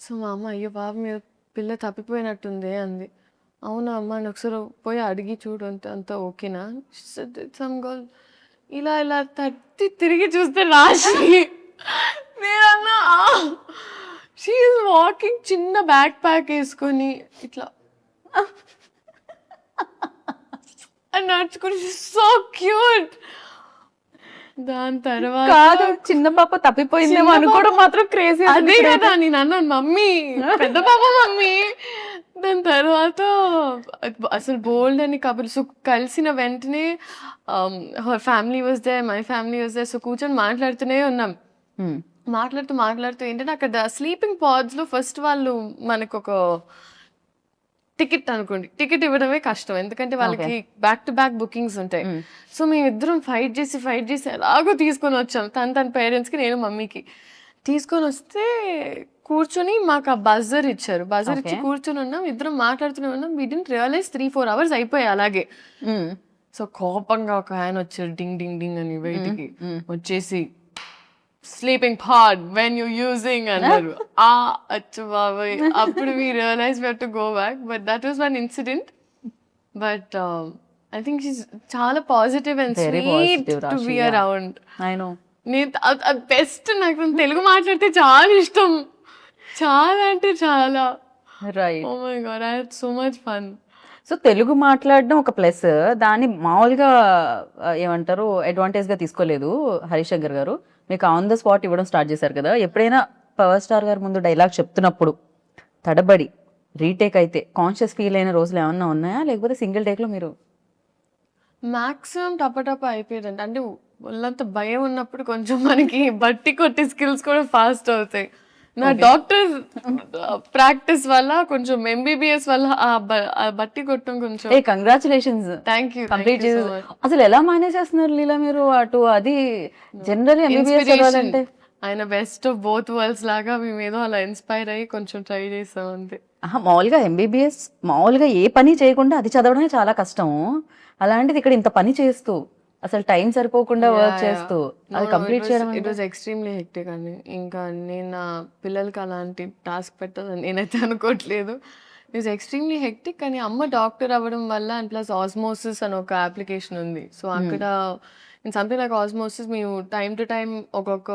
S2: సో మా అమ్మ అయ్యో పాప మీద పిల్ల తప్పిపోయినట్టుంది అంది. అవునా అమ్మ అని ఒకసారి పోయి అడిగి చూడు అంత ఓకేనా. సమ్ గర్ల్ ఇలా ఇలా తట్టి తిరిగి చూస్తే రాశి. నేనన్నా షీ ఈజ్ వాకింగ్, చిన్న బ్యాక్ ప్యాక్ వేసుకొని ఇట్లా అని నడుచుకుని, సో క్యూట్. దాని తర్వాత
S1: చిన్న పాప తప్పిపోయిందేమో అనుకోవడం మాత్రం క్రేజీ.
S2: అదే కదా నేను అన్నాను, మమ్మీ పెద్ద పాప మమ్మీ. దాని తర్వాత అసలు బోల్డ్ అని కబుర్లు. సో కలిసిన వెంటనే her family was there, my family was there. So కూర్చొని మాట్లాడుతూనే ఉన్నాం. మాట్లాడుతూ ఏంటంటే అక్కడ స్లీపింగ్ పాడ్స్లో ఫస్ట్ వాళ్ళు మనకు ఒక టికెట్ అనుకోండి, టికెట్ ఇవ్వడమే కష్టం, ఎందుకంటే వాళ్ళకి బ్యాక్ టు బ్యాక్ బుకింగ్స్ ఉంటాయి. సో మేమిద్దరం ఫైట్ చేసి ఎలాగో తీసుకొని వచ్చాం. తన పేరెంట్స్కి, నేను మమ్మీకి తీసుకొని వస్తే కూర్చొని మాకు ఆ బజర్ ఇచ్చారు. బజర్ ఇచ్చి కూర్చొని ఉన్నాం, ఇద్దరం మాట్లాడుతూనే ఉన్నాం. వీ డిడ్ంట్ రియలైజ్ 3-4 hours అయిపోయాయి అలాగే. సో కోపంగా ఒక ఆయన వచ్చారు, డింగ్ డింగ్ డింగ్ అని బయటికి వచ్చేసి, sleeping pod when you using అన్నారు. అచ్చు బాబాయ్, అప్పుడు we realize we have to go back. But that was one incident. But I think she's చాలా positive and sweet to be around. నేను బెస్ట్, నాకు తెలుగు మాట్లాడితే చాలా ఇష్టం, చాలా అంటే చాలా.
S1: Right.
S2: Oh my god, I had so much fun.
S1: So Telugu మాట్లాడడం ఒక ప్లస్, దాన్ని మామూలుగా ఏమంటారు అడ్వాంటేజ్గా తీసుకోలేదు హరీష్ శంకర్ గారు. మీకు ఆన్ ద స్పాట్ ఇవ్వడం స్టార్ట్ చేశారు కదా. ఎప్పుడైనా పవర్ స్టార్ గారు ముందు డైలాగ్ చెప్తున్నప్పుడు తడబడి రీటేక్ అయితే కాన్షియస్ ఫీల్ అయిన రోజులు ఏమన్నా ఉన్నాయా, లేకపోతే సింగిల్ టేక్లో మీరు?
S2: మ్యాక్సిమం టపటప అయిపోయేదండి. అంటే వాళ్ళంత భయం ఉన్నప్పుడు కొంచెం మనకి బట్టి కొట్టే స్కిల్స్ కూడా ఫాస్ట్ అవుతాయి. నా డాక్టర్ ప్రాక్టీస్ వల్ల కొంచెం ఎంబీబీఎస్ వల్ల ఆ బట్టి కొట్టడం కొంచెం.
S1: కంగ్రాచులేషన్స్.
S2: Thank you.
S1: కంప్లీట్ అసలు ఎలా మేనేజ్ చేస్తున్నారు లీలా మీరు అటు అది జనరల్ ఎంబీబీఎస్ అంటే?
S2: ఆయన బెస్ట్ ఆఫ్ బోత్ వరల్డ్స్ లాగా మేము ఏదో అలా ఇన్స్పైర్ అయ్యి కొంచెం ట్రై చేస్తాం అంతే.
S1: మామూలుగా ఎంబీబీఎస్ మామూలుగా ఏ పని చేయకుండా అది చదవడమే చాలా కష్టం. అలాంటిది ఇక్కడ ఇంత పని చేస్తూ అసలు టైం సరిపోకుండా వర్క్ చేస్తూ అది కంప్లీట్ చేయడం
S2: ఇట్
S1: అంటే
S2: వాజ్ ఎక్స్ట్రీమ్లీ హెక్టిక్ అండి. ఇంకా నేను నా పిల్లలకి అలాంటి టాస్క్ పెట్టాలని నేనైతే అనుకోవట్లేదు. It was extremely hectic. కానీ అమ్మ డాక్టర్ అవ్వడం వల్ల అండ్ ప్లస్ ఆస్మోసిస్ అని ఒక అప్లికేషన్ ఉంది. సో అక్కడ ఇన్ సంథింగ్ లైక్ ఆస్మోసిస్ మేము టైమ్ టు టైమ్ ఒక్కొక్క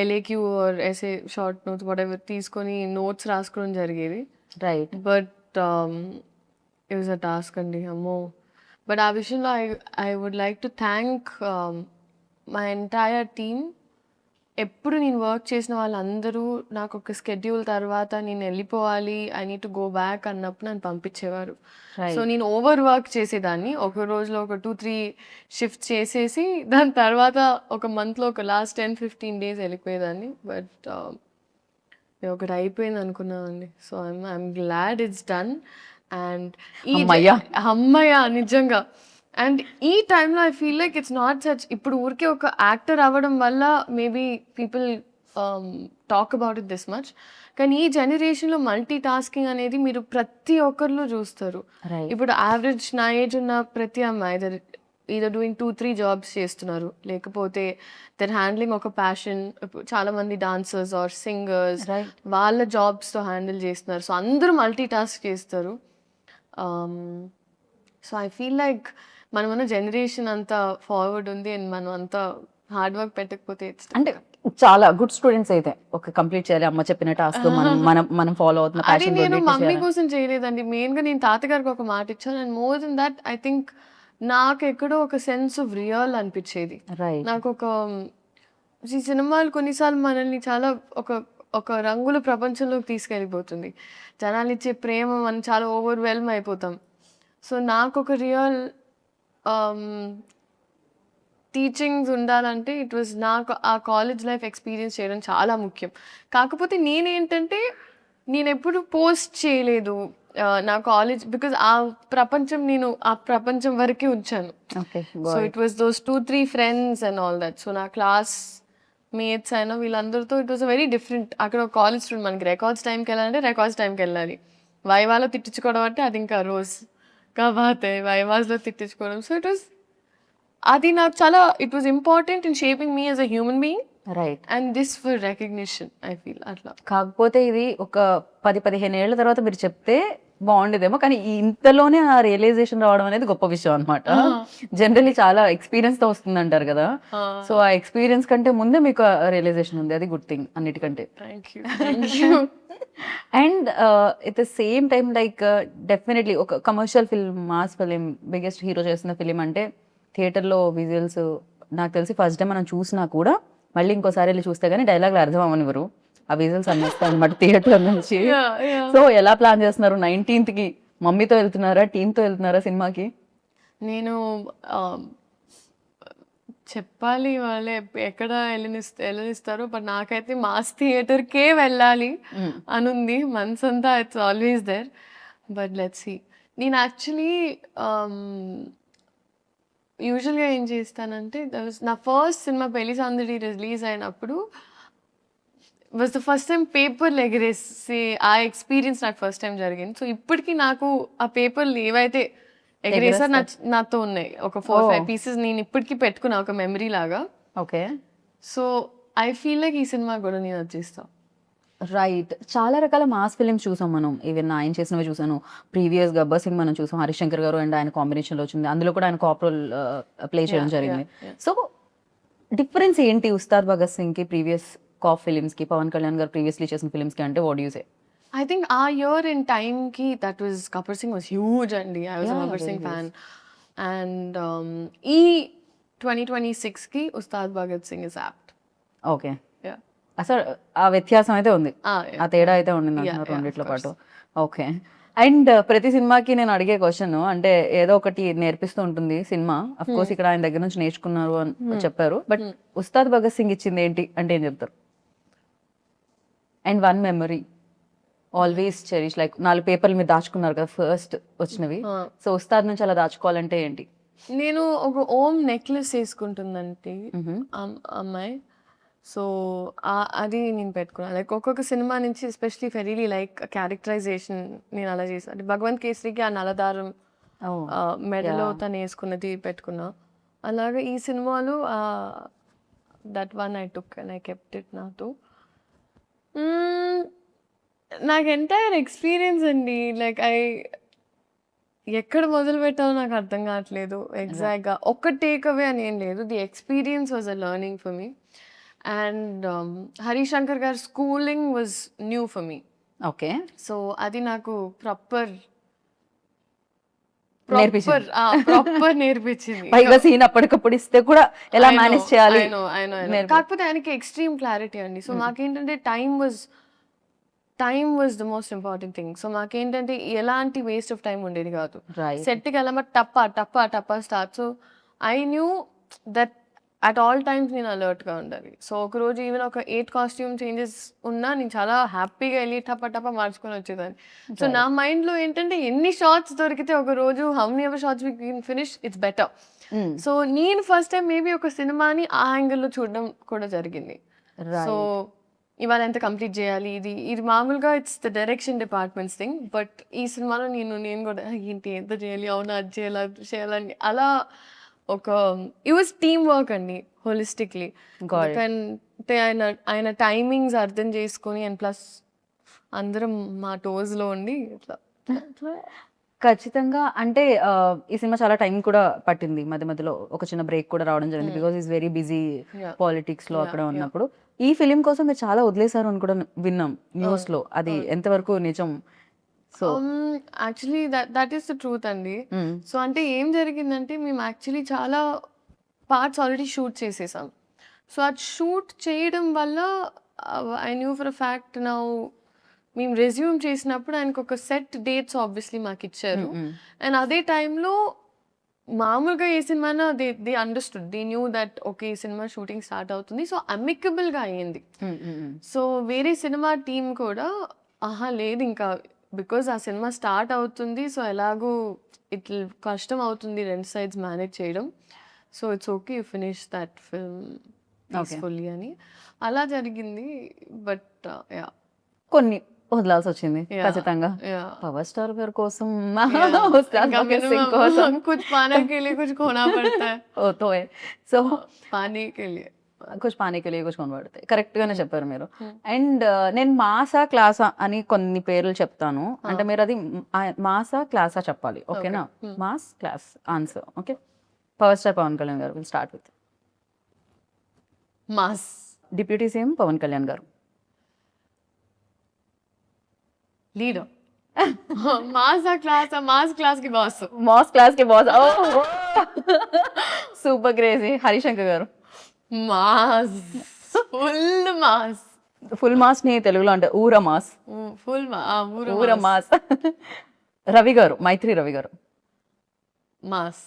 S2: LAQ or SA short notes whatever తీసుకొని నోట్స్ రాసుకోవడం జరిగేది.
S1: Right.
S2: But it was a task అండి అమ్మో. బట్ ఆ విషయంలో I would like to thank my entire team. ఎప్పుడు నేను వర్క్ చేసిన వాళ్ళందరూ నాకు ఒక స్కెడ్యూల్ తర్వాత నేను వెళ్ళిపోవాలి, I need to go back అన్నప్పుడు నన్ను పంపించేవారు. సో నేను ఓవర్ వర్క్ చేసేదాన్ని. ఒక రోజులో ఒక 2-3 షిఫ్ట్స్ చేసేసి దాని తర్వాత ఒక మంత్లో ఒక లాస్ట్ 10-15 డేస్ వెళ్ళిపోయేదాన్ని. బట్ ఒకటి అయిపోయింది అనుకున్నానండి. So I'm glad it's done. And అమ్మయ్య నిజంగా. అండ్ ఈ టైంలో I feel like it's not such, ఇప్పుడు ఊరికే ఒక యాక్టర్ అవ్వడం వల్ల maybe people talk about it this much. కానీ ఈ జనరేషన్లో మల్టీ టాస్కింగ్ అనేది మీరు ప్రతి ఒక్కరిలో చూస్తారు. ఇప్పుడు యావరేజ్ నా ఏజ్ ఉన్న ప్రతి అమ్మాయి ఈదర్ డూయింగ్ 2-3 జాబ్స్ చేస్తున్నారు, లేకపోతే దర్ హ్యాండ్లింగ్ ఒక ప్యాషన్. చాలా మంది డాన్సర్స్ ఆర్ సింగర్స్ వాళ్ళ జాబ్స్తో హ్యాండిల్ చేస్తున్నారు. సో అందరూ మల్టీ టాస్క్ చేస్తారు. సో ఐ ఫీల్ లైక్ మనమన్న జనరేషన్ అంతా ఫార్వర్డ్ ఉంది అండ్ మనం అంతా హార్డ్ వర్క్ పెట్టకపోతే
S1: అంటే చాలా గుడ్ స్టూడెంట్స్ అయితే ఒక కంప్లీట్ చేయాలి అమ్మ చెప్పిన టాస్క్ మనం ఫాలో అవుతున్న
S2: అది
S1: passion
S2: నేను
S1: తోటి
S2: మమ్మీ
S1: చేయాలి.
S2: కోసం చేయలేదండి. మెయిన్గా నేను తాతగారికి ఒక మాట ఇచ్చాను. And more than that I think నాకు ఎక్కడో ఒక సెన్స్ ఆఫ్ రియల్ అనిపించేది.
S1: రైట్.
S2: నాకు ఒక ఈ సినిమాలు కొన్నిసార్లు మనల్ని చాలా ఒక ఒక రంగుల ప్రపంచంలోకి తీసుకెళ్ళిపోతుంది. జనాలు ఇచ్చే ప్రేమ మనం చాలా ఓవర్వెల్మ్ అయిపోతాం. సో నాకు ఒక రియల్ టీచింగ్స్ ఉండాలంటే ఇట్ వాజ్ నాకు ఆ కాలేజ్ లైఫ్ ఎక్స్పీరియన్స్ చేయడం చాలా ముఖ్యం. కాకపోతే నేనేంటంటే నేను ఎప్పుడు పోస్ట్ చేయలేదు నా కాలేజ్, బికాజ్ ఆ ప్రపంచం వరకే ఉంచాను.
S1: Okay.
S2: So it was those 2-3 friends and all that. So నా క్లాస్ మేట్స్ అయినా వీళ్ళందరితో it was a very different. అక్కడ ఒక కాలేజ్ స్టూడెంట్, మనకి రికార్డ్స్ టైంకి వెళ్ళాలంటే రికార్డ్స్ టైంకి వెళ్ళాలి. వైవాలో తిట్టించుకోవడం అంటే అది ఇంకా రోజ్ కాబట్టి వైవాస్లో తిట్టించుకోవడం. సో అది నాకు చాలా it was important in shaping me as a human being.
S1: Right.
S2: And this for recognition I feel అట్లా.
S1: కాకపోతే ఇది ఒక 10-15 ఏళ్ల తర్వాత మీరు చెప్తే బాగుండేదేమో, కానీ ఇంతలోనే ఆ రియలైజేషన్ రావడం అనేది గొప్ప విషయం అనమాట. జనరల్లీ చాలా ఎక్స్పీరియన్స్ తో వస్తుంది అంటారు కదా. సో ఆ ఎక్స్పీరియన్స్ కంటే ముందే మీకు రియలైజేషన్ ఉంది, అది గుడ్ థింగ్ అన్నిటికంటే.
S2: Thank you.
S1: And at the same time like definitely ఒక commercial film, mass film, biggest hero చేస్తున్న ఫిలిం అంటే థియేటర్లో విజువల్స్ నాకు తెలిసి ఫస్ట్ టైం మనం చూసినా కూడా మళ్ళీ ఇంకోసారి వెళ్ళి చూస్తే కానీ డైలాగ్లు అర్థం అవ్వనివ్వరు, ఆ విజువల్స్ అనిపిస్తాయి అనమాట థియేటర్ నుంచి. సో ఎలా ప్లాన్ చేస్తున్నారు 19th కి? మమ్మీతో వెళ్తున్నారా, టీంతో వెళ్తున్నారా సినిమాకి?
S2: నేను చెప్పాలి వాళ్ళే ఎక్కడ వెళ్ళనిస్తారో, బట్ నాకైతే మాస్ థియేటర్కే వెళ్ళాలి అనుంది మనసంతా. It's always there, but let's see. నేను యాక్చువల్లీ యూజువల్గా ఏం చేస్తానంటే నా ఫస్ట్ సినిమా పెళ్లి సందడి రిలీజ్ అయినప్పుడు వాజ్ ద ఫస్ట్ టైం పేపర్లు ఎగరేసి ఆ ఎక్స్పీరియన్స్ నాకు ఫస్ట్ టైం జరిగింది. సో ఇప్పటికీ నాకు ఆ పేపర్లు ఏవైతే ఎగరేసారు నాతో ఉన్నాయి, ఒక 4-5 పీసెస్ నేను ఇప్పటికీ పెట్టుకున్నా ఒక మెమరీ లాగా.
S1: Okay.
S2: So I feel like ఈ సినిమా కూడా నేను వచ్చేస్తాను.
S1: రైట్. చాలా రకాల మాస్ ఫిలిమ్స్ చూసాం మనం. ఈవెన్ ఆయన చేసినవి చూసాను. ప్రీవియస్ గబ్బర్ సింగ్ మనం చూసాం, హరిశంకర్ గారు అండ్ ఆయన కాంబినేషన్లో వచ్చింది. అందులో కూడా ఆయన కాప్ రోల్ ప్లే చేయడం జరిగింది. సో డిఫరెన్స్ ఏంటి ఉస్తాద్ భగత్ సింగ్కి ప్రీవియస్ కాప్ ఫిలిమ్స్కి, పవన్ కళ్యాణ్ గారు ప్రీవియస్లీ చేసిన ఫిలిమ్స్కి అంటే what you say?
S2: I think our year in time ki that was Gabbar Singh was huge and I was a Gabbar Singh fan. And e 2026 ki Ustad Bhagat Singh is apt.
S1: Okay.
S2: Yeah.
S1: అసలు ఆ వ్యత్యాసం అయితే ఉంది, ఆ తేడా అయితే ఉండింది అంటున్నారు రెండిట్లో పాటు. ఓకే. అండ్ ప్రతి సినిమాకి నేను అడిగే క్వశ్చన్ అంటే ఏదో ఒకటి నేర్పిస్తూ ఉంటుంది సినిమా. అఫ్ కోర్స్ ఇక్కడ ఆయన దగ్గర నుంచి నేర్చుకున్నారు అని చెప్పారు, బట్ ఉస్తాద్ భగత్ సింగ్ ఇచ్చింది ఏంటి అంటే ఏం చెప్తారు? And one memory always cherish, like 4 పేపర్లు మీరు దాచుకున్నారు కదా ఫస్ట్ వచ్చినవి. సో ఉస్తాద్ నుంచి అలా దాచుకోవాలంటే ఏంటి?
S2: నేను ఒక ఓం నెక్లెస్ వేసుకుంటుందంటే అమ్మాయి, సో అది నేను పెట్టుకున్నాను. లైక్ ఒక్కొక్క సినిమా నుంచి ఎస్పెషలీ ఫెరీలీ లైక్ క్యారెక్టరైజేషన్ నేను అలా చేసాను. అంటే భగవంత్ కేసరికి ఆ నలదారం మెడలో తను వేసుకున్నది పెట్టుకున్నా. అలాగా ఈ సినిమాలో that one I took and I kept it నాతో. నాకు ఎంటైర్ ఎక్స్పీరియన్స్ అండి. లైక్ ఎక్కడ మొదలు పెట్టాలో నాకు అర్థం కావట్లేదు ఎగ్జాక్ట్గా. ఒక్క టేక్ అవే అని ఏం లేదు. The experience was a learning for me. And Harishankar గారి schooling was new for me.
S1: Okay,
S2: so అది నాకు ప్రాపర్
S1: నేర్పించింది.
S2: ప్రాపర్ నేర్పించింది.
S1: పైగా సీన్ అప్పటికప్పుడు ఇస్తే కూడా ఎలా మేనేజ్ చేయాలి.
S2: కాకపోతే ఆయనకి ఎక్స్ట్రీమ్ క్లారిటీ అండి. సో మాకేంటంటే time was the most important thing. So మాకేంటంటే ఎలాంటి వేస్ట్ ఆఫ్ టైం ఉండేది కాదు. సెట్కి వెళ్ళామా టప్ప start. So I knew that at all times నేను అలర్ట్గా ఉండాలి. సో ఒకరోజు ఈవెన్ ఒక 8 కాస్ట్యూమ్ చేంజెస్ ఉన్నా నేను చాలా హ్యాపీగా వెళ్ళి టప్ప మార్చుకొని వచ్చేదాన్ని. సో నా మైండ్లో ఏంటంటే ఎన్ని షార్ట్స్ దొరికితే ఒక రోజు how many ever shorts we can finish it's better. So నేను ఫస్ట్ టైం మేబీ ఒక సినిమాని ఆ యాంగిల్లో చూడడం కూడా జరిగింది. సో ఇవాళ ఎంత కంప్లీట్ చేయాలి, ఇది మామూలుగా it's the direction departments thing. But ఈ సినిమాలో నేను కూడా ఏంటి ఎంత చేయాలి, అవునా అది చేయాలి అది చేయాలని అలా ఒక ఇట్ వాజ్ టీమ్ వర్క్ అండి హోలిస్టిక్లీ. అంటే ఆయన టైమింగ్స్ అర్థం చేసుకొని అండ్ ప్లస్ అందరం మా టోస్లో ఉండి ఇట్లా
S1: ఖచ్చితంగా. అంటే ఈ సినిమా చాలా టైం కూడా పట్టింది. మధ్యలో ఒక చిన్న బ్రేక్ కూడా రావడం జరిగింది. Because is very busy politics లో అక్కడ ఉన్నప్పుడు. ఈ ఫిలిం కోసం మీరు చాలా వదిలేశారు అని కూడా విన్నాం న్యూస్ లో. అది ఎంతవరకు నిజం? So
S2: actually that is the truth అండి. సో అంటే ఏం జరిగిందంటే మేము యాక్చువల్లీ చాలా పార్ట్స్ ఆల్రెడీ షూట్ చేసేసాం. సో అది షూట్ చేయడం వల్ల I knew for a fact now మేము రెజ్యూమ్ చేసినప్పుడు ఆయనకు ఒక సెట్ డేట్స్ ఆబ్వియస్లీ మాకు ఇచ్చారు. అండ్ అదే టైంలో మామూలుగా ఏ సినిమానా they understood, they knew that okay ఈ సినిమా షూటింగ్ స్టార్ట్ అవుతుంది. సో అమికబుల్గా అయ్యింది. సో వేరే సినిమా టీం కూడా లేదు ఇంకా బికాజ్ ఆ సినిమా స్టార్ట్ అవుతుంది, సో ఎలాగో ఇట్లా కష్టం అవుతుంది 2 సైడ్స్ మేనేజ్ చేయడం. So it's okay you finish that film peacefully అని అలా జరిగింది. బట్ కొన్ని
S1: వదలాల్సి వచ్చింది ఖచ్చితంగా. పవర్ స్టార్ గారి కోసం
S2: कुछ पाने के लिए कुछ खोना पड़ता है.
S1: సో
S2: पाने के लिए
S1: కుछ పానీ కే లియే కుछ खोना पड़ता है. కరెక్ట్ గానే చెప్పారు మీరు. అండ్ నేను మాసా క్లాసా అని కొన్ని పేర్లు చెప్తాను, అంటే మీరు అది మాసా క్లాసా చెప్పాలి. ఓకేనా? Mass class answer. Okay, power star Pawan Kalyan గారు. Will start with
S2: mass.
S1: Deputy CM Pavan Kalyan గారు.
S2: లీడర్. మాస్ క్లాస్ కి బాస్.
S1: Super crazy. హరిశంకర్ గారు.
S2: మాస్,
S1: ఫుల్ మాస్ ని తెలుగులో అంటే ఊర మాస్. ఊర మాస్. రవి గారు, మైత్రి రవి గారు.
S2: మాస్.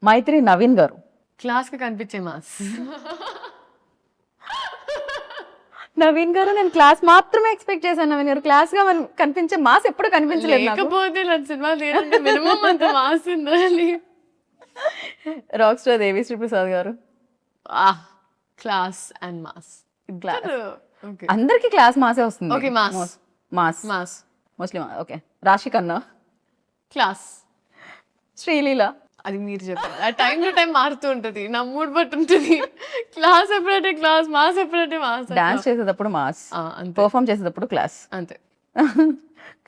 S1: మైత్రి నవీన్ గారు.
S2: క్లాస్ కి కనిపించే మాస్.
S1: నవీన్ గారు నేను క్లాస్ మాత్రమే ఎక్స్పెక్ట్ చేశాను. నవీన్ గారు క్లాస్ గా కనిపించే మాస్ ఎప్పుడు కనిపించలేదు.
S2: లేకపోతే నా సినిమా మినిమం అంత మాస్ ఉండాలి.
S1: రాక్ స్టార్ దేవిశ్రీ ప్రసాద్ గారు.
S2: Class and mass.
S1: అందరికి క్లాస్ మాసే వస్తుంది.
S2: Okay, mass
S1: mass
S2: mass
S1: mostly. Okay, రాశి ఖన్నా.
S2: క్లాస్.
S1: శ్రీలీల.
S2: అది మీరు చెప్పారు. ఆ టైం టు టైం మారుతూ ఉంటుంది, నా మూడ్ బట్టి ఉంటుంది. క్లాస్ ఎప్పుడంటే క్లాస్, మాస్ ఎప్పుడంటే మాస్.
S1: డాన్స్ చేసేటప్పుడు మాస్, పర్ఫామ్ చేసేటప్పుడు క్లాస్.
S2: అంతే.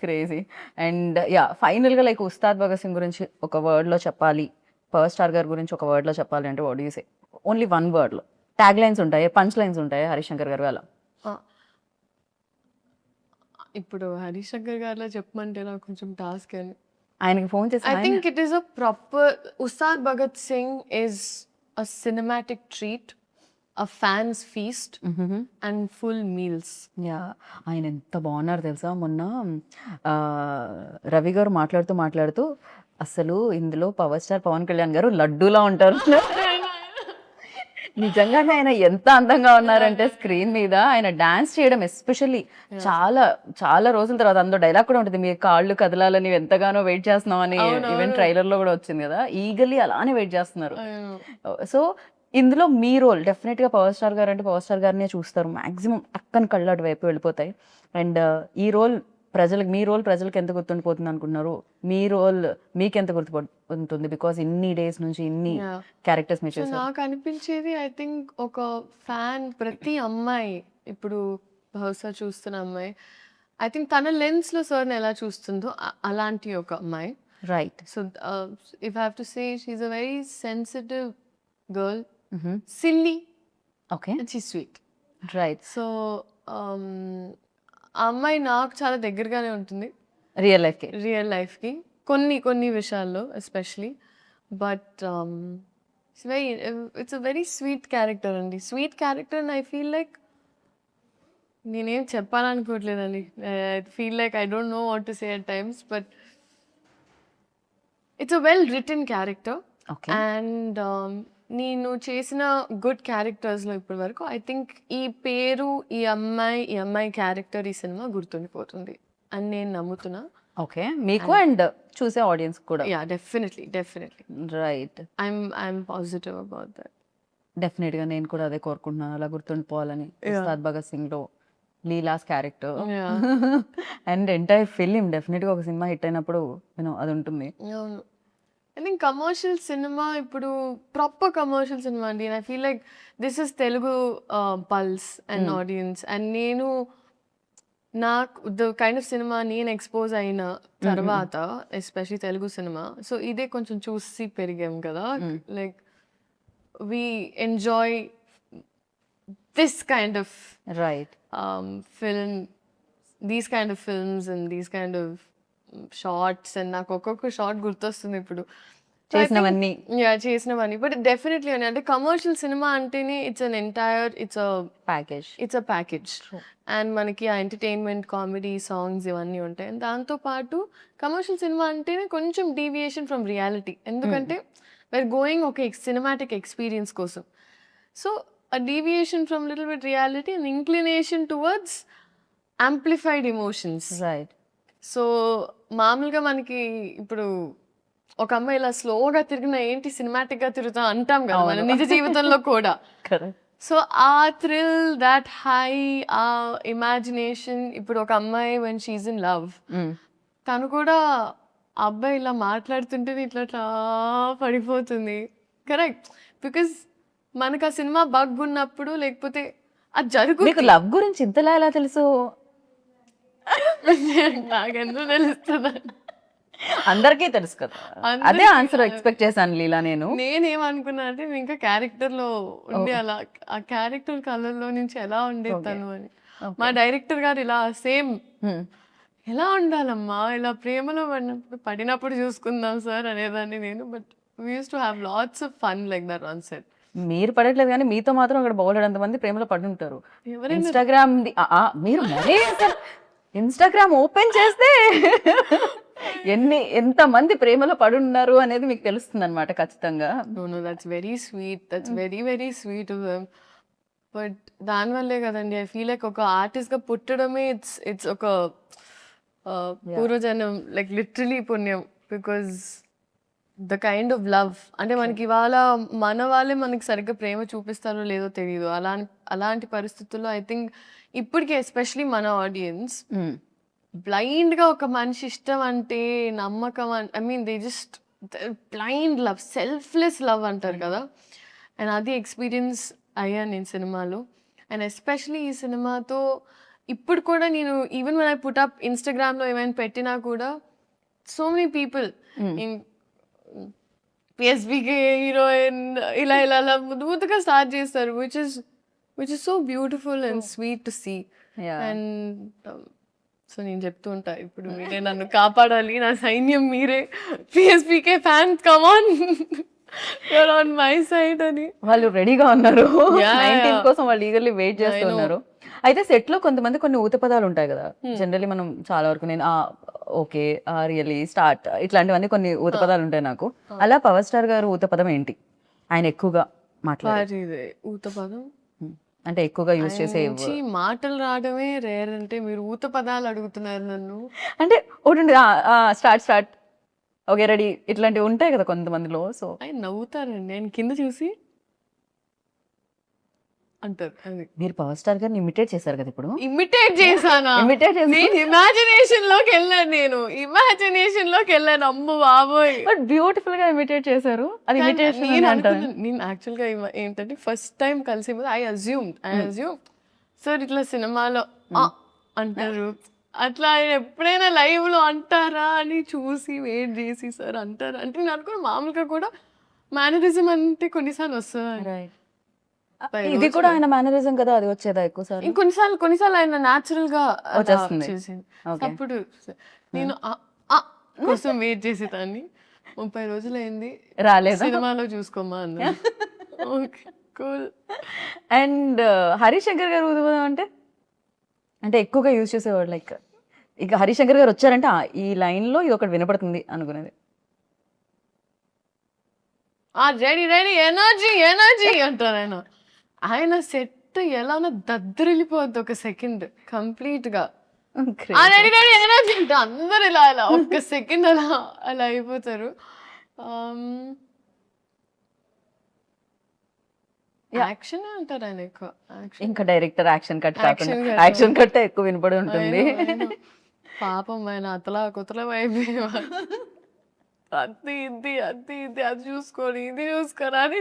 S1: క్రేజీ. అండ్ ఫైనల్ గా లైక్ ఉస్తాద్ భగత్ సింగ్ గురించి ఒక వర్డ్ లో చెప్పాలి, పవర్ స్టార్ గారి గురించి ఒక వర్డ్ లో చెప్పాలి అంటే what do you say? Only one word లో. ట్యాగ్ లైన్స్ ఉంటాయి, పంచ్ లైన్స్ ఉంటాయి హరిశంకర్ గారు అలా.
S2: ఇప్పుడు హరిశంకర్ గారిలో చెప్పమంటే నాకు కొంచెం టాస్క్ అని.
S1: ఆయనకి ఫోన్ చేసి
S2: I think it is a proper Ustad Bhagat Singh is a cinematic treat, a fan's feast and full meals.
S1: ఆయన ఎంత బాగున్నారు తెలుసా? మొన్న రవి గారు మాట్లాడుతూ అసలు ఇందులో పవర్ స్టార్ పవన్ కళ్యాణ్ గారు లడ్డూలా ఉంటారు. నిజంగానే ఆయన ఎంత అందంగా ఉన్నారంటే స్క్రీన్ మీద ఆయన డాన్స్ చేయడం ఎస్పెషల్లీ చాలా చాలా రోజుల తర్వాత. అందులో డైలాగ్ కూడా ఉంటుంది, మీ కాళ్ళు కదలాలని ఎంతగానో వెయిట్ చేస్తున్నాం అని. ఈవెన్ ట్రైలర్ లో కూడా వచ్చింది కదా, ఈగల్లీ అలానే వెయిట్ చేస్తున్నారు. సో ఇందులో మీ రోల్ డెఫినెట్ గా పవర్ స్టార్ గారు అంటే పవర్ స్టార్ గారినే చూస్తారు మాక్సిమం, అక్కని కళ్ళు అటువైపు వెళ్ళిపోతాయి. అండ్ ఈ రోల్ ప్రజలకు మీ రోల్ ప్రజలకు ఎంత గుర్తుండిపోతుంది అనుకుంటున్నారు? మీ రోల్ మీకు ఎంత గుర్తుపడుతుంది? బికాస్ ఇన్ని డేస్ నుంచి ఇన్ని
S2: Yeah.
S1: క్యారెక్టర్స్ మీరు
S2: సో
S1: చేశారు.
S2: నాకు అనిపించేది ఐ థింక్ ఒక ఫ్యాన్ ప్రతి అమ్మాయి ఇప్పుడు బహుశా చూస్తున్న అమ్మాయి ఐ థింక్ తన లెన్స్లో సార్ని ఎలా చూస్తుందో అలాంటి ఒక అమ్మాయి.
S1: Right.
S2: So if I have to say she's a very sensitive girl, silly
S1: okay.
S2: And she sweet.
S1: Right.
S2: So ఆ అమ్మాయి నాకు చాలా దగ్గరగానే ఉంటుంది
S1: రియల్ లైఫ్కి.
S2: రియల్ లైఫ్కి కొన్ని విషయాల్లో especially. But it's a very sweet character అండి. Sweet character and I feel like నేనేం చెప్పాలనుకోవట్లేదండి. I feel like I don't know what to say at times, but it's a well written character.
S1: Okay.
S2: And నేను చేసిన good క్యారెక్టర్స్లో ఇప్పటి వరకు I think ఈ పేరు ఈ అమ్మాయి క్యారెక్టర్ ఈ సినిమా గుర్తుండిపోతుంది అని నేను నమ్ముతున్నా.
S1: ఓకే. మీకు అండ్ చూసే ఆడియన్స్ కూడా.
S2: Yeah, definitely.
S1: Right.
S2: I'm positive about that.
S1: డెఫినెట్గా నేను కూడా అదే కోరుకుంటున్నాను, అలా గుర్తుండిపోవాలని. ఉస్తాద్ భగత్ సింగ్లో Leela's character and entire film డెఫినెట్గా ఒక సినిమా హిట్ అయినప్పుడు అది ఉంటుంది.
S2: అవును. ఐ థింక్ కమర్షియల్ సినిమా ఇప్పుడు ప్రాపర్ కమర్షియల్ సినిమా అండి. I feel like this is Telugu pulse and audience. And నేను నాకు ద కైండ్ ఆఫ్ సినిమా నేను ఎక్స్పోజ్ అయిన తర్వాత ఎస్పెషలీ తెలుగు సినిమా, సో ఇదే కొంచెం చూసి పెరిగాం కదా. Like we enjoy this kind of
S1: right.
S2: film, these kind of films and these kind of shorts. And నాకు ఒక్కొక్క షార్ట్ గుర్తొస్తుంది ఇప్పుడు
S1: చేసినవన్నీ.
S2: చేసినవన్నీ. బట్ డెఫినెట్లీ అని అంటే కమర్షియల్ సినిమా అంటేనే it's
S1: package.
S2: A package. And మనకి ఆ ఎంటర్టైన్మెంట్, కామెడీ, సాంగ్స్ ఇవన్నీ ఉంటాయి. అండ్ దాంతోపాటు కమర్షియల్ సినిమా అంటేనే కొంచెం డీవియేషన్ ఫ్రమ్ రియాలిటీ. ఎందుకంటే we're going ఒక సినిమాటిక్ ఎక్స్పీరియన్స్ కోసం. So a deviation from little bit reality and inclination towards amplified emotions.
S1: Right.
S2: So మామూలుగా మనకి ఇప్పుడు ఒక అమ్మాయి ఇలా స్లోగా తిరిగినా ఏంటి సినిమాటిక్ గా తిరుగుతా అంటాం కదా మన నిజ జీవితంలో కూడా.
S1: కరెక్ట్.
S2: సో ఆ థ్రిల్, దాట్ హై, ఆ ఇమాజినేషన్. ఇప్పుడు ఒక అమ్మాయి వెన్ షీఈ్ ఇన్ లవ్, తను కూడా ఆ అబ్బాయి ఇలా మాట్లాడుతుంటే ఇట్లా పడిపోతుంది. కరెక్ట్. బికాజ్ మనకు ఆ సినిమా బగ్ ఉన్నప్పుడు లేకపోతే అది జరుగుతుంది.
S1: మీకు లవ్ గురించి ఇంతలా ఎలా తెలుసు?
S2: నాకెందుకు తెలుస్తుందా?
S1: అందరికీ తెలుసు కదా. అదే ఆన్సర్ ఎక్స్పెక్ట్ చేశాను లీలా.
S2: నేనేమనుకున్నా అంటే ఇంకా క్యారెక్టర్ లో ఉండి అలా ఆ క్యారెక్టర్ కలర్లో నుంచి ఎలా ఉండేది తను అని. మా డైరెక్టర్ గారు ఇలా సేమ్ ఎలా ఉండాలమ్మా, ఇలా ప్రేమలో పడినప్పుడు చూసుకుందాం సార్ అనేదాన్ని నేను. But we use to have lots of fun like that on set.
S1: మీరు పడట్లేదు కానీ మీతో మాత్రం అక్కడ బౌలెడంత మంది ప్రేమలో పడి ఉంటారు. ఇన్స్టాగ్రామ్ మీరు మరీ ఇన్స్టాగ్రామ్ ఓపెన్ చేస్తే ఎంత మంది ప్రేమలో పడి ఉన్నారు అనేది మీకు తెలుస్తుంది అనమాట ఖచ్చితంగా.
S2: No, that's very sweet. That's very very sweet of them. But దానివల్లే కదండి ఐ ఫీల్ లైక్ ఒక ఆర్టిస్ట్ గా పుట్టడమే ఇట్స్ ఒక పూర్వజన్మ, లైక్ లిటరలీ పుణ్యం. Because the kind of love అంటే మనకి ఇవాళ మన వాళ్ళే మనకి సరిగ్గా ప్రేమ చూపిస్తారో లేదో తెలియదు. అలాంటి పరిస్థితుల్లో ఐ థింక్ ఇప్పటికీ ఎస్పెషలీ మన ఆడియన్స్ బ్లైండ్ గా ఒక మనిషి ఇష్టం అంటే నమ్మకం, I mean they just blind love, selfless love అంటారు కదా. అండ్ అది ఎక్స్పీరియన్స్ అయ్యాను నేను సినిమాలో. అండ్ ఎస్పెషలీ ఈ సినిమాతో ఇప్పుడు కూడా నేను even when I put up ఇన్స్టాగ్రామ్లో ఏమైనా పెట్టినా కూడా so many people PSPK heroine ఇలా ముద్దుగా స్టార్ట్ చేస్తారు, which is so beautiful and sweet to see. And so నేను చెప్తూ ఉంటా ఇప్పుడు మీరే నన్ను కాపాడాలి, నా సైన్యం మీరే, PSPK fan come on, you're on my side అని.
S1: వాళ్ళు రెడీగా ఉన్నారు 19 కోసం, వాళ్ళు ఈగర్లీ వెయిట్ చేస్తున్నారు. అయితే సెట్ లో కొంతమంది కొన్ని ఊత పదాలు ఉంటాయి కదా జనరల్లీ, మనం చాలా వరకు నేను ఓకే రియలీ స్టార్ట్ ఇట్లాంటివన్నీ కొన్ని ఊత పదాలు ఉంటాయి నాకు. అలా పవర్ స్టార్ గారు ఊత పదం ఏంటి ఆయన ఎక్కువగా
S2: మాట్లాడే ఊత పదం
S1: అంటే ఎక్కువగా యూజ్ చేసే
S2: మాటలు రావడమే రేర్. అంటే మీరు ఊత పదాలు అడుగుతున్నారు నన్ను
S1: అంటే ఒకటి స్టార్ట్ ఓకే రెడీ ఇట్లాంటివి ఉంటాయి కదా కొంతమందిలో. సో
S2: ఆయన నవ్వుతారండి, ఆయన కింద చూసి అంటారు. అది
S1: మీరు పవర్ స్టార్ గారిని ఇమిటేట్ చేశారు కదా ఇప్పుడు.
S2: ఇమిటేట్ చేశానా?
S1: ఇమిటేట్ చేసి
S2: నేను ఇమాజినేషన్ లోకి వెళ్ళాను. అమ్మ బాబోయ్!
S1: బట్ బ్యూటిఫుల్ గా ఇమిటేట్ చేశారు. అది ఇమిటేషన్ అని అంటారు.
S2: నేను యాక్చువల్ గా ఏంటంటే ఫస్ట్ టైం కలిసే ముందు ఐ అజ్యూమ్ సార్ ఇట్లా సినిమాలో అంటారు, అట్లా ఆయన ఎప్పుడైనా లైవ్ లో అంటారా అని చూసి వెయిట్ చేసి సార్ అంటారా అంటే నేను అనుకున్న మామూలుగా కూడా మేనరిజం అంటే కొన్నిసార్లు వస్తుంది.
S1: Right. ఇది కూడా ఆయన మేనరిజం కదా, అది వచ్చేదా ఎక్కువ సార్?
S2: కొన్నిసార్లు ఆయన న్యాచురల్ గా
S1: వచ్చేస్తుంది.
S2: చేసింది.
S1: Okay.
S2: అప్పుడు నేను కోసం వెయిట్ చేసేదాన్ని. 30 రోజులైంది
S1: రాలేదా?
S2: సినిమాలో చూసుకోమా అన్న. Okay cool.
S1: అండ్ హరిశంకర్ గారు ఊదుబోదాం అంటే ఎక్కువగా యూజ్ చేసేవాడు. లైక్ ఇక హరిశంకర్ గారు వచ్చారంటే ఈ లైన్ లో ఇది ఒకటి వినపడుతుంది అనుకునేది.
S2: రెడీ ఎనర్జీ అంటారు ఆయన. ఆయన సెట్ ఎలా దద్దరిల్లిపోద్ది ఒక సెకండ్ కంప్లీట్ గా. రెడీ ఎనర్జీ అంటే అందరు ఇలా ఒక్క సెకండ్ అలా అయిపోతారు. యాక్షన్ అంటారు ఆయన ఎక్కువ.
S1: ఇంకా డైరెక్టర్ యాక్షన్ కట్ కాకుండా యాక్షన్ కట్ ఎక్కువ వినపడి ఉంటుంది.
S2: పాపం ఆయన అతలా కుతలం అయిపోయేవారు. అది చూసుకొని ఇది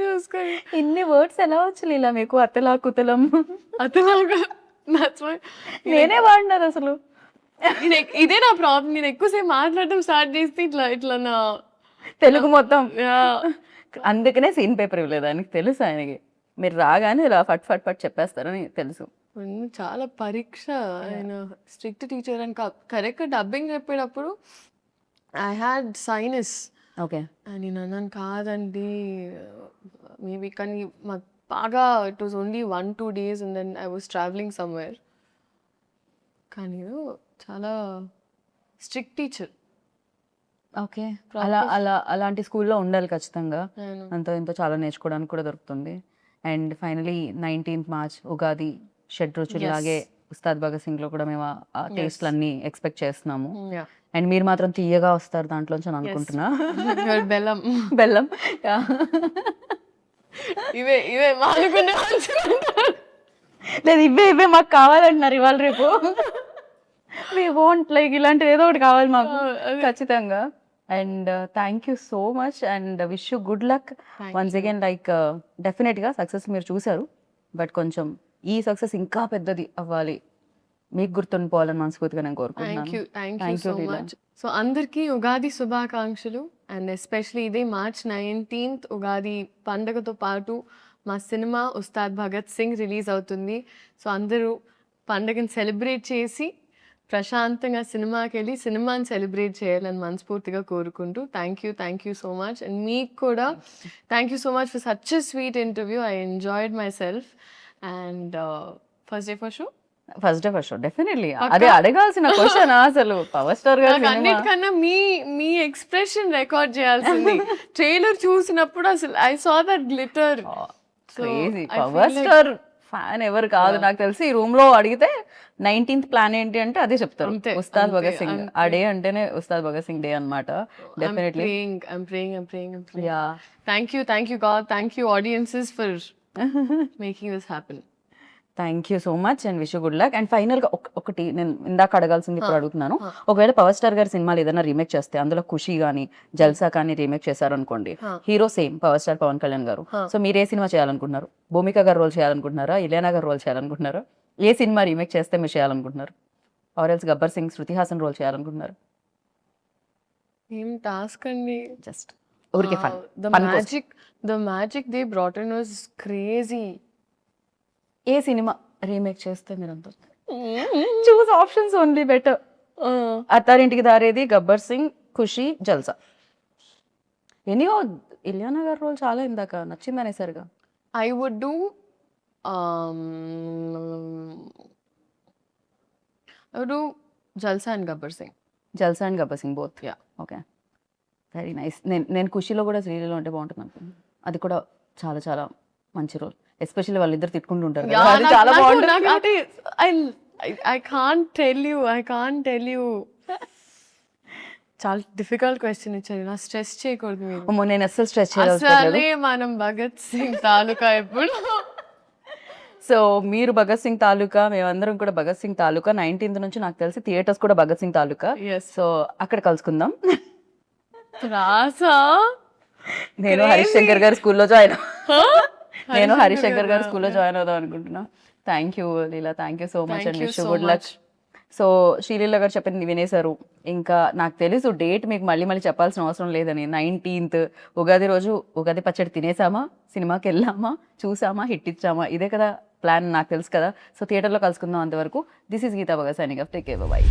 S2: చూసుకొని
S1: ఇన్ని వర్డ్స్ ఎలా వచ్చి ఇలా మీకు అతలా కుతలం
S2: అతలాగా
S1: నేనే వాడినారు అసలు.
S2: ఇదే నా ప్రాబ్లం. నేను ఎక్కువసేపు మాట్లాడటం స్టార్ట్ చేస్తే ఇట్లా నా
S1: తెలుగు మొత్తం. అందుకనే సీన్ పేపర్ ఇవ్వలేదు ఆయనకి తెలుసు. ఆయనకి మీరు రాగానే ఇలా ఫట్ ఫట్ ఫట్ చెప్పేస్తారని తెలుసు.
S2: చాలా పరీక్ష. ఆయన స్ట్రిక్ట్ టీచర్ అని కరెక్ట్ డబ్బింగ్ చెప్పేటప్పుడు ఐ హ్యాడ్ సైనస్.
S1: ఓకే.
S2: నేను అన్నాను కాదండి మేబీ, కానీ మాకు బాగా it was only 1-2 days and then I was travelling somewhere. కానీ చాలా స్ట్రిక్ట్ టీచర్.
S1: ఓకే. అలాంటి స్కూల్లో ఉండాలి ఖచ్చితంగా. అంత ఇంత చాలా నేర్చుకోవడానికి కూడా దొరుకుతుంది. And finally 19th March Ugadi షడ్రుచులు లాగే ఉస్తాద్ భగత్ సింగ్ లో కూడా మేము ఆ టేస్ట్లు అన్ని ఎక్స్పెక్ట్ చేస్తున్నాము. అండ్ మీరు మాత్రం తీయగా వస్తారు దాంట్లోంచి అని అనుకుంటున్నా.
S2: బెల్లం ఇవే
S1: లేదు, ఇవే మాకు కావాలంటున్నారు ఇవాళ రేపు. వి వాంట్ లైక్ ఇలాంటిది ఏదో ఒకటి కావాలి మాకు ఖచ్చితంగా. And thank you so much and wish you good luck once again. Like డెఫినెట్గా సక్సెస్ మీరు చూసారు, బట్ కొంచెం ఈ సక్సెస్ ఇంకా పెద్దది అవ్వాలి, మీకు గుర్తుండిపోవాలని మనస్ఫూర్తిగా నేను కోరుకుంటున్నాను.
S2: Thank you so much. So అందరికీ ఉగాది శుభాకాంక్షలు. అండ్ ఎస్పెషలీ ఇదే March 19th ఉగాది పండగతో పాటు మా సినిమా ఉస్తాద్ భగత్ సింగ్ రిలీజ్ అవుతుంది. సో అందరూ పండగని సెలబ్రేట్ చేసి ప్రశాంతంగా సినిమాకి వెళ్ళి సినిమాని సెలబ్రేట్ చేయాలని మనస్ఫూర్తిగా కోరుకుంటూ thank you so much. And మీకు కూడా thank you so much for such a sweet interview. I enjoyed my self. And first day for show definitely
S1: అదే అడగాల్సిన క్వశ్చన్. అసలు పవర్ స్టార్ గారు
S2: అన్నిటికన్నా మీ ఎక్స్ప్రెషన్ రికార్డ్ చేయాల్సింది. ట్రైలర్ చూసినప్పుడు అసలు I saw that glitter.
S1: Power star fan ఎవరు కాదు నాకు తెలిసి. ఈ రూమ్ లో అడిగితే 19th ప్లాన్ ఏంటి అంటే అదే చెప్తారు, ఉస్తాద్ భగత్ సింగ్. ఆ డే అంటేనే ఉస్తాద్ భగత్ సింగ్ డే అన్నమాట. Definitely
S2: I'm praying. Yeah. Thank you God. Thank you audiences for making this happen.
S1: Thank you so much and wish you good luck. And final గా ఒకటి నేను ఇందాక అడగాల్సింది ఇప్పుడు అడుగుతున్నాను. ఒకవేళ పవర్ స్టార్ గారి సినిమాలు ఏదైనా రీమేక్ చేస్తే, అందులో ఖుషి కానీ జల్సా కానీ రీమేక్ చేశారు అనుకోండి, hero same power star Pawan Kalyan garu. So మీరు ఏ సినిమా చేయాలనుకుంటున్నారు? భూమిక గారు రోల్ చేయాలనుకుంటున్నారా? ఇలియానా గారు రోల్ చేయాలనుకుంటున్నారా? ఏ సినిమా రీమేక్ చేస్తే మీరు చేయాలనుకుంటున్నారు? Or else Gabbar Singh, Shruti Haasan role చేయాలనుకుంటున్నారు?
S2: ఏం టాస్క్ అండి,
S1: జస్ట్ ఊరికే fun.
S2: the magic they brought in was crazy.
S1: ఏ సినిమా రీమేక్ చేస్తే మీరు అంత choose options only better. Attarintiki Daredi, Gabbar Singh, ఖుషి, జల్సా. ఎనీయో ఇలియానా గారి రోల్ చాలా ఇందాక నచ్చింది అనేసరిగా.
S2: I would do Jalsa and Gabbar Singh.
S1: Jalsa and Gabbar Singh both.
S2: Yeah.
S1: Okay, very nice. నేను ఖుషిలో కూడా శ్రీలీలో ఉంటే బాగుంటుంది అనుకున్నాను. అది కూడా చాలా చాలా మంచి రోల్. ఎస్పెషల్లీ వాళ్ళిద్దరు తిట్టుకుంటూ ఉంటారు కదా, అది చాలా బాగుంటుంది.
S2: I can't tell you. చాలా డిఫికల్ట్ క్వశ్చన్ ఇచ్చారు. నా స్ట్రెస్ చేయకూడదు మీరు.
S1: నేను అస్సలు స్ట్రెస్
S2: అసలే మనం భగత్ సింగ్ తాలూకా ఎప్పుడు
S1: సో మీరు భగత్ సింగ్ తాలూకా, మేమందరం కూడా భగత్ సింగ్ తాలూకా. 19th నుంచి నాకు తెలిసి థియేటర్స్ కూడా భగత్ సింగ్ తాలూకా.
S2: ఎస్
S1: సో అక్కడ కలుసుకుందాం.
S2: రాసా
S1: నేను హరీష్ శంకర్ గారి స్కూల్లో జాయిన్ నేను హరీష్ శంకర్ గారి స్కూల్లో జాయిన్ అవుదాం అనుకుంటున్నా. Thank you Leela, thank you so much and wish good luck. So Sreeleela గారు చెప్పింది వినేశారు. ఇంకా నాకు తెలుసు డేట్ మీకు మళ్ళీ మళ్ళీ చెప్పాల్సిన అవసరం లేదని. 19th ఉగాది రోజు ఉగాది పచ్చడి తినేసామా, సినిమాకి వెళ్ళామా, చూసామా, హిట్ ఇచ్చామా, ఇదే కదా ప్లాన్, నాకు తెలుసు కదా. సో థియేటర్లో కలుసుకుందాం. అంతవరకు this is Geetha Bhagat signing off. Take care, by.